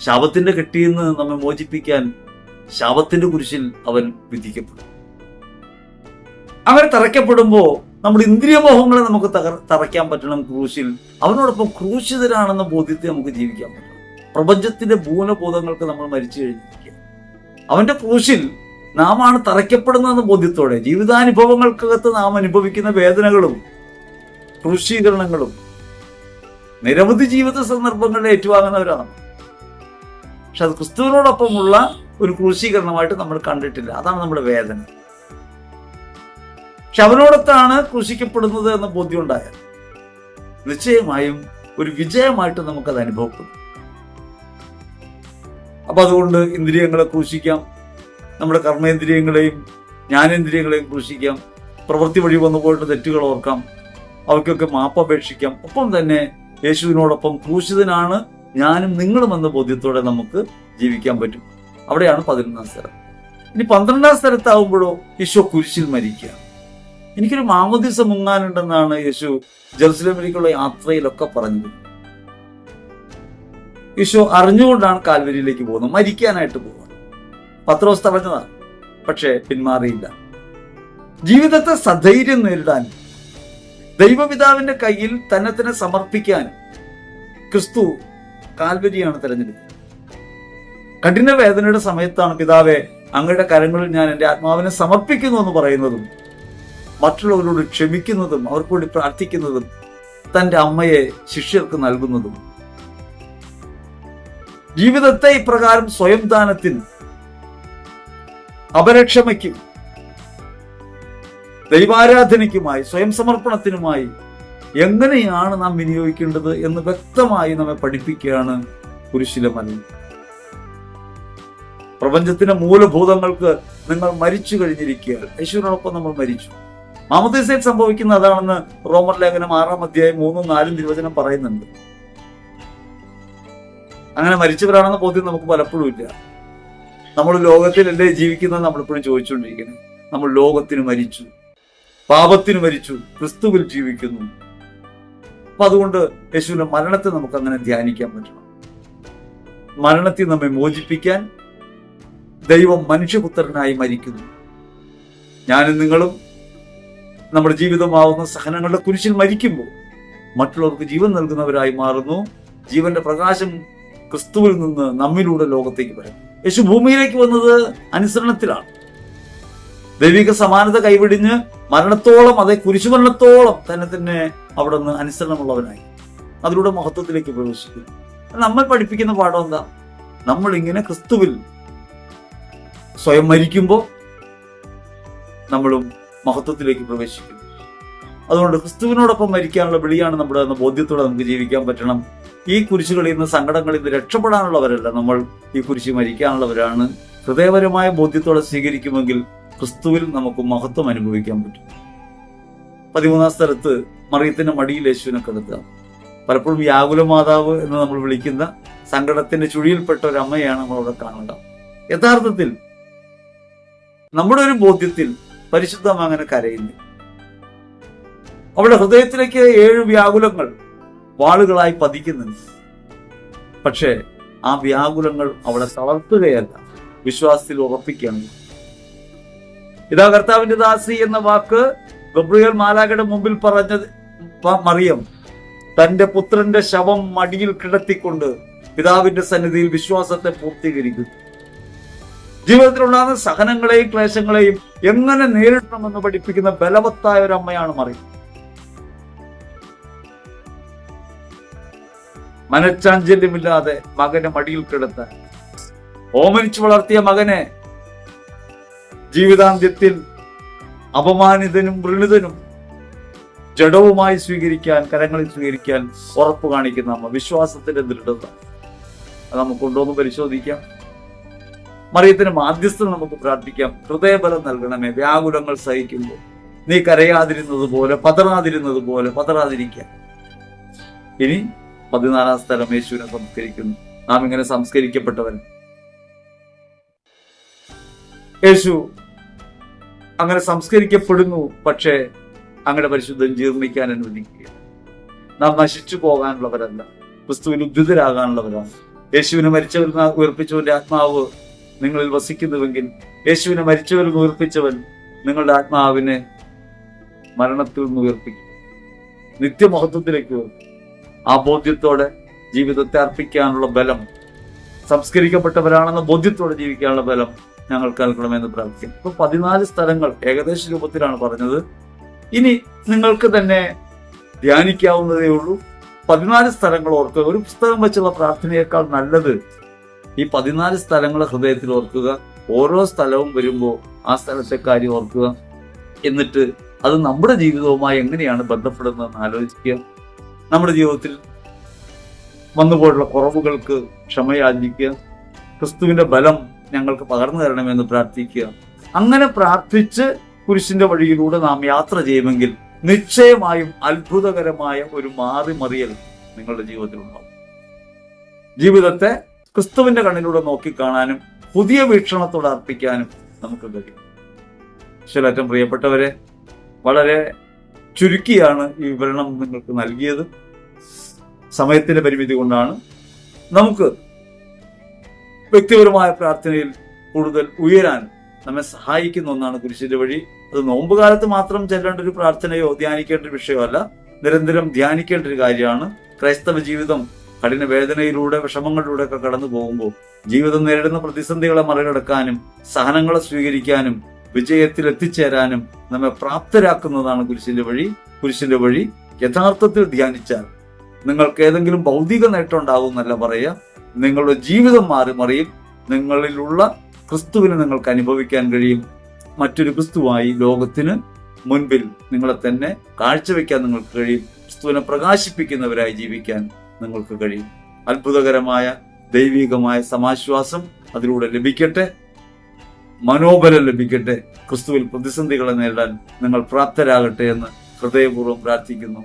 ശാപത്തിന്റെ കെട്ടിയിൽ നിന്ന് നമ്മെ മോചിപ്പിക്കാൻ ശാപത്തിന്റെ കുരിശിൽ അവൻ വിധിക്കപ്പെടും. അങ്ങനെ തറയ്ക്കപ്പെടുമ്പോൾ നമ്മുടെ ഇന്ദ്രിയമോഹങ്ങളെ നമുക്ക് തറയ്ക്കാൻ പറ്റണം ക്രൂശിൽ. അവനോടൊപ്പം ക്രൂശിതരാണെന്ന ബോധ്യത്തെ നമുക്ക് ജീവിക്കാൻ പറ്റണം. പ്രപഞ്ചത്തിന്റെ മൂലബോധങ്ങൾക്ക് നമ്മൾ മരിച്ചു കഴിഞ്ഞിരിക്കുക. അവന്റെ ക്രൂശിൽ നാം ആണ് തറയ്ക്കപ്പെടുന്നതെന്ന ബോധ്യത്തോടെ ജീവിതാനുഭവങ്ങൾക്കകത്ത് നാം അനുഭവിക്കുന്ന വേദനകളും ക്രൂശീകരണങ്ങളും നിരവധി ജീവിത സന്ദർഭങ്ങളിൽ ഏറ്റുവാങ്ങുന്നവരാണ്. പക്ഷെ അത് ക്രിസ്തുവിനോടൊപ്പമുള്ള ഒരു ക്രൂശീകരണമായിട്ട് നമ്മൾ കണ്ടിട്ടില്ല. അതാണ് നമ്മുടെ വേദന. പക്ഷെ അവനോടൊത്താണ് ക്രൂശിക്കപ്പെടുന്നത് എന്ന ബോധ്യം ഉണ്ടായാൽ നിശ്ചയമായും ഒരു വിജയമായിട്ട് നമുക്കത് അനുഭവപ്പെടും. അപ്പൊ അതുകൊണ്ട് ഇന്ദ്രിയങ്ങളെ ക്രൂശിക്കാം, നമ്മുടെ കർമ്മേന്ദ്രിയങ്ങളെയും ജ്ഞാനേന്ദ്രിയങ്ങളെയും ക്രൂശിക്കാം, പ്രവൃത്തി വഴി വന്നുപോയിട്ട് തെറ്റുകൾ ഓർക്കാം, അവയ്ക്കൊക്കെ മാപ്പപേക്ഷിക്കാം. ഒപ്പം തന്നെ യേശുവിനോടൊപ്പം ക്രൂശിതനാണ് ഞാനും നിങ്ങളും എന്ന ബോധ്യത്തോടെ നമുക്ക് ജീവിക്കാൻ പറ്റും. അവിടെയാണ് 11ാം സ്ഥലം. ഇനി 12ാം സ്ഥലത്താവുമ്പോഴോ ഈശോ കുരിശിൽ മരിക്കുക. എനിക്കൊരു മാമോദീസ മുങ്ങാനുണ്ടെന്നാണ് യേശു ജെറുസലേമിലേക്കുള്ള യാത്രയിലൊക്കെ പറഞ്ഞത്. ഈശോ അറിഞ്ഞുകൊണ്ടാണ് കാൽവരിയിലേക്ക് പോകുന്നത്, മരിക്കാനായിട്ട് പോകുന്നത്. പത്രോസ് തടഞ്ഞതാണ്, പക്ഷേ പിന്മാറിയില്ല. ജീവിതത്തെ സധൈര്യം നേരിടാൻ, ദൈവപിതാവിന്റെ കയ്യിൽ തന്നെ സമർപ്പിക്കാൻ ക്രിസ്തു കാൽവരിയാണ് തിരഞ്ഞെടുത്തത്. കഠിന വേദനയുടെ സമയത്താണ് പിതാവെ അങ്ങയുടെ കരങ്ങളിൽ ഞാൻ എൻ്റെ ആത്മാവിനെ സമർപ്പിക്കുന്നു എന്ന് പറയുന്നതും മറ്റുള്ളവരോട് ക്ഷമിക്കുന്നതും അവർക്ക് വേണ്ടി പ്രാർത്ഥിക്കുന്നതും തൻ്റെ അമ്മയെ ശിഷ്യർക്ക് നൽകുന്നതും. ജീവിതത്തെ ഇപ്രകാരം സ്വയം ദാനത്തിന്, അപരക്ഷമയ്ക്കും ദൈവാരാധനയ്ക്കുമായി സ്വയം സമർപ്പണത്തിനുമായി എങ്ങനെയാണ് നാം വിനിയോഗിക്കേണ്ടത് എന്ന് വ്യക്തമായി നമ്മെ പഠിപ്പിക്കുകയാണ് കുരിശിലെ മരണം. പ്രപഞ്ചത്തിന്റെ മൂലഭൂതങ്ങൾക്ക് നിങ്ങൾ മരിച്ചു കഴിഞ്ഞിരിക്കുക. യേശുവിനോടൊപ്പം നമ്മൾ മരിച്ചു. മാമോദീസയിൽ സംഭവിക്കുന്ന അതാണെന്ന് റോമർ ലേഖനം 6-ാം അധ്യായം 3-4 തിരുവചനം പറയുന്നുണ്ട്. അങ്ങനെ മരിച്ചവരാണെന്ന ബോധ്യം നമുക്ക് പലപ്പോഴും ഇല്ല. നമ്മൾ ലോകത്തിലല്ലേ ജീവിക്കുന്നത് നമ്മളിപ്പോഴും ചോദിച്ചുകൊണ്ടിരിക്കുന്നത്. നമ്മൾ ലോകത്തിന് മരിച്ചു, പാപത്തിന് മരിച്ചു, ക്രിസ്തുവിൽ ജീവിക്കുന്നു. അപ്പൊ അതുകൊണ്ട് യേശുവിന്റെ മരണത്തെ നമുക്ക് അങ്ങനെ ധ്യാനിക്കാൻ പറ്റണം. മരണത്തിൽ നമ്മെ മോചിപ്പിക്കാൻ ദൈവം മനുഷ്യപുത്രനായി മരിക്കുന്നു. ഞാനും നിങ്ങളും നമ്മുടെ ജീവിതമാവുന്ന സഹനങ്ങളുടെ കുരിശിൽ മരിക്കുമ്പോൾ മറ്റുള്ളവർക്ക് ജീവൻ നൽകുന്നവരായി മാറുന്നു. ജീവന്റെ പ്രകാശം ക്രിസ്തുവിൽ നിന്ന് നമ്മിലൂടെ ലോകത്തേക്ക് വരും. യേശു ഭൂമിയിലേക്ക് വന്നത് അനുസരണത്തിലാണ്. ദൈവിക സമാനത കൈവിടിഞ്ഞ് മരണത്തോളം, അതേ കുരിശുമരണത്തോളം തന്നെ അവിടെ നിന്ന് അനുസരണമുള്ളവനായി അതിലൂടെ മഹത്വത്തിലേക്ക് പ്രവേശിക്കുന്നു. നമ്മൾ പഠിപ്പിക്കുന്ന പാഠം എന്താ? നമ്മൾ ഇങ്ങനെ ക്രിസ്തുവിൽ സ്വയം മരിക്കുമ്പോൾ നമ്മളും മഹത്വത്തിലേക്ക് പ്രവേശിക്കുന്നു. അതുകൊണ്ട് ക്രിസ്തുവിനോടൊപ്പം മരിക്കാനുള്ള വിളിയാണ് നമ്മുടെ എന്ന ബോധ്യത്തോടെ നമുക്ക് ജീവിക്കാൻ പറ്റണം. ഈ കുരിശുകളിൽ നിന്ന്, സങ്കടങ്ങളിൽ നിന്ന് രക്ഷപ്പെടാനുള്ളവരല്ല നമ്മൾ. ഈ കുരിശ് മരിക്കാനുള്ളവരാണ്. ഹൃദയപരമായ ബോധ്യത്തോടെ സ്വീകരിക്കുമെങ്കിൽ ക്രിസ്തുവിൽ നമുക്ക് മഹത്വം അനുഭവിക്കാൻ പറ്റും. 13ാം സ്ഥലത്ത് മറിയത്തിന്റെ മടിയിൽ യേശുവിനെ കിടത്തുക. പലപ്പോഴും വ്യാകുല മാതാവ് എന്ന് നമ്മൾ വിളിക്കുന്ന സങ്കടത്തിന്റെ ചുഴിയിൽപ്പെട്ട ഒരു അമ്മയാണ് നമ്മളവിടെ കാണുക. യഥാർത്ഥത്തിൽ നമ്മുടെ ഒരു ബോധ്യത്തിൽ പരിശുദ്ധം അങ്ങനെ കരയുന്നു. അവളുടെ ഹൃദയത്തിലേക്ക് 7 വ്യാകുലങ്ങൾ വാളുകളായി പതിക്കുന്നുണ്ട്. പക്ഷേ ആ വ്യാകുലങ്ങൾ അവളെ തളർത്തുകയല്ല, വിശ്വാസത്തിൽ ഉറപ്പിക്കുകയാണ്. ഇതാ കർത്താവിന്റെ ദാസി എന്ന വാക്ക് ഗബ്രിയേൽ മാലാഖയുടെ മുമ്പിൽ പറഞ്ഞത് മറിയം തന്റെ പുത്രന്റെ ശവം മടിയിൽ കിടത്തിക്കൊണ്ട് പിതാവിന്റെ സന്നിധിയിൽ വിശ്വാസത്തെ പൂർത്തീകരിക്കുന്നു. ജീവിതത്തിലുണ്ടാകുന്ന സഹനങ്ങളെയും ക്ലേശങ്ങളെയും എങ്ങനെ നേരിടണമെന്ന് പഠിപ്പിക്കുന്ന ബലവത്തായ ഒരു അമ്മയാണ് മറിയം. മനഃചാഞ്ചല്യമില്ലാതെ മകനെ മടിയിൽ കിടത്താൻ, ഓമനിച്ചു വളർത്തിയ മകനെ ജീവിതാന്ത്യത്തിൽ അപമാനിതനും വൃണിതനും ജഡവുമായി സ്വീകരിക്കാൻ, കരങ്ങളിൽ സ്വീകരിക്കാൻ ഉറപ്പ് കാണിക്കുന്ന അമ്മ. വിശ്വാസത്തിന്റെ ദൃഢത അത് നമുക്കുണ്ടോ എന്ന് പരിശോധിക്കാം. മറിയത്തിന് മാധ്യസ്ഥം നമുക്ക് പ്രാർത്ഥിക്കാം. ഹൃദയബലം നൽകണമേ. വ്യാകുലങ്ങൾ സഹിക്കുമ്പോൾ നീ കരയാതിരുന്നത് പോലെ, പതറാതിരിക്കാം. ഇനി 14ാം സ്ഥലം യേശുവിനെ സംസ്കരിക്കുന്നു. നാം ഇങ്ങനെ സംസ്കരിക്കപ്പെട്ടവൻ. യേശു അങ്ങനെ സംസ്കരിക്കപ്പെടുന്നു. പക്ഷേ അങ്ങയുടെ പരിശുദ്ധം ജീർണിക്കാൻ അനുവദിക്കുക. നാം നശിച്ചു പോകാനുള്ളവരല്ല, ക്രിസ്തുവിൽ ഉദ്ധിതരാകാനുള്ളവരാണ്. യേശുവിനെ മരിച്ചവരിൽ നിന്ന് ഉയർപ്പിച്ചവന്റെ ആത്മാവ് നിങ്ങളിൽ വസിക്കുന്നുവെങ്കിൽ, യേശുവിനെ മരിച്ചവരിൽ നിന്ന് ഉയർപ്പിച്ചവൻ നിങ്ങളുടെ ആത്മാവിനെ മരണത്തിൽ നിന്ന് ഉയർപ്പിക്കും, നിത്യമഹത്വത്തിലേക്ക് ഉയർത്തും. ആ ബോധ്യത്തോടെ ജീവിതത്തെ അർപ്പിക്കാനുള്ള ബലം, സംസ്കരിക്കപ്പെട്ടവരാണെന്ന ബോധ്യത്തോടെ ജീവിക്കാനുള്ള ബലം ഞങ്ങൾക്ക് നൽകണമെന്ന് പ്രാർത്ഥിക്കും. ഇപ്പൊ 14 സ്ഥലങ്ങൾ ഏകദേശ രൂപത്തിലാണ് പറഞ്ഞത്. ഇനി നിങ്ങൾക്ക് തന്നെ ധ്യാനിക്കാവുന്നതേ ഉള്ളൂ. 14 സ്ഥലങ്ങൾ ഓർക്കുക. ഒരു പുസ്തകം വെച്ചുള്ള പ്രാർത്ഥനയേക്കാൾ നല്ലത് ഈ 14 സ്ഥലങ്ങൾ ഹൃദയത്തിൽ ഓർക്കുക. ഓരോ സ്ഥലവും വരുമ്പോൾ ആ സ്ഥലത്തെ കാര്യം ഓർക്കുക. എന്നിട്ട് അത് നമ്മുടെ ജീവിതവുമായി എങ്ങനെയാണ് ബന്ധപ്പെടുന്നതെന്ന് ആലോചിക്കുക. നമ്മുടെ ജീവിതത്തിൽ വന്നുപോയിട്ടുള്ള കുറവുകൾക്ക് ക്ഷമയാചിക്കുക. ക്രിസ്തുവിന്റെ ബലം ഞങ്ങൾക്ക് പകർന്നു തരണമെന്ന് പ്രാർത്ഥിക്കുക. അങ്ങനെ പ്രാർത്ഥിച്ച് കുരിശിന്റെ വഴിയിലൂടെ നാം യാത്ര ചെയ്യുമെങ്കിൽ നിശ്ചയമായും അത്ഭുതകരമായ ഒരു മാറിമറിയൽ നിങ്ങളുടെ ജീവിതത്തിൽ ഉണ്ടാവും. ജീവിതത്തെ ക്രിസ്തുവിന്റെ കണ്ണിലൂടെ നോക്കിക്കാണാനും പുതിയ വീക്ഷണത്തോടെ അർപ്പിക്കാനും നമുക്ക് കഴിയും. ഈശ്വരേറ്റം പ്രിയപ്പെട്ടവരെ, വളരെ ചുരുക്കിയാണ് ഈ വിവരണം നിങ്ങൾക്ക് നൽകിയത്. സമയത്തിന്റെ പരിമിതി കൊണ്ടാണ്. നമുക്ക് വ്യക്തിപരമായ പ്രാർത്ഥനയിൽ കൂടുതൽ ഉയരാൻ നമ്മെ സഹായിക്കുന്ന ഒന്നാണ് കുരിശിന്റെ വഴി. അത് നോമ്പുകാലത്ത് മാത്രം ചെല്ലേണ്ട ഒരു പ്രാർത്ഥനയോ ധ്യാനിക്കേണ്ട ഒരു വിഷയമല്ല, നിരന്തരം ധ്യാനിക്കേണ്ട ഒരു കാര്യമാണ്. ക്രൈസ്തവ ജീവിതം കഠിന വേദനയിലൂടെ, വിഷമങ്ങളിലൂടെ ഒക്കെ കടന്നു പോകുമ്പോൾ ജീവിതം നേരിടുന്ന പ്രതിസന്ധികളെ മറികടക്കാനും സഹനങ്ങളെ സ്വീകരിക്കാനും വിജയത്തിൽ എത്തിച്ചേരാനും നമ്മെ പ്രാപ്തരാക്കുന്നതാണ് കുരിശിന്റെ വഴി. കുരിശിന്റെ വഴി യഥാർത്ഥത്തിൽ ധ്യാനിച്ചാൽ നിങ്ങൾക്ക് ഏതെങ്കിലും ഭൗതിക നേട്ടം ഉണ്ടാകും എന്നല്ല പറയുക, നിങ്ങളുടെ ജീവിതം മറിയും. നിങ്ങളിലുള്ള ക്രിസ്തുവിനെ നിങ്ങൾക്ക് അനുഭവിക്കാൻ കഴിയും. മറ്റൊരു ക്രിസ്തുവായി ലോകത്തിന് മുൻപിൽ നിങ്ങളെ തന്നെ കാഴ്ചവെക്കാൻ നിങ്ങൾക്ക് കഴിയും. ക്രിസ്തുവിനെ പ്രകാശിപ്പിക്കുന്നവരായി ജീവിക്കാൻ നിങ്ങൾക്ക് കഴിയും. അത്ഭുതകരമായ ദൈവികമായ സമാശ്വാസം അതിലൂടെ ലഭിക്കട്ടെ, മനോബലം ലഭിക്കട്ടെ. ക്രിസ്തുവിൽ പ്രതിസന്ധികളെ നേരിടാൻ നിങ്ങൾ പ്രാപ്തരാകട്ടെ എന്ന് ഹൃദയപൂർവ്വം പ്രാർത്ഥിക്കുന്നു.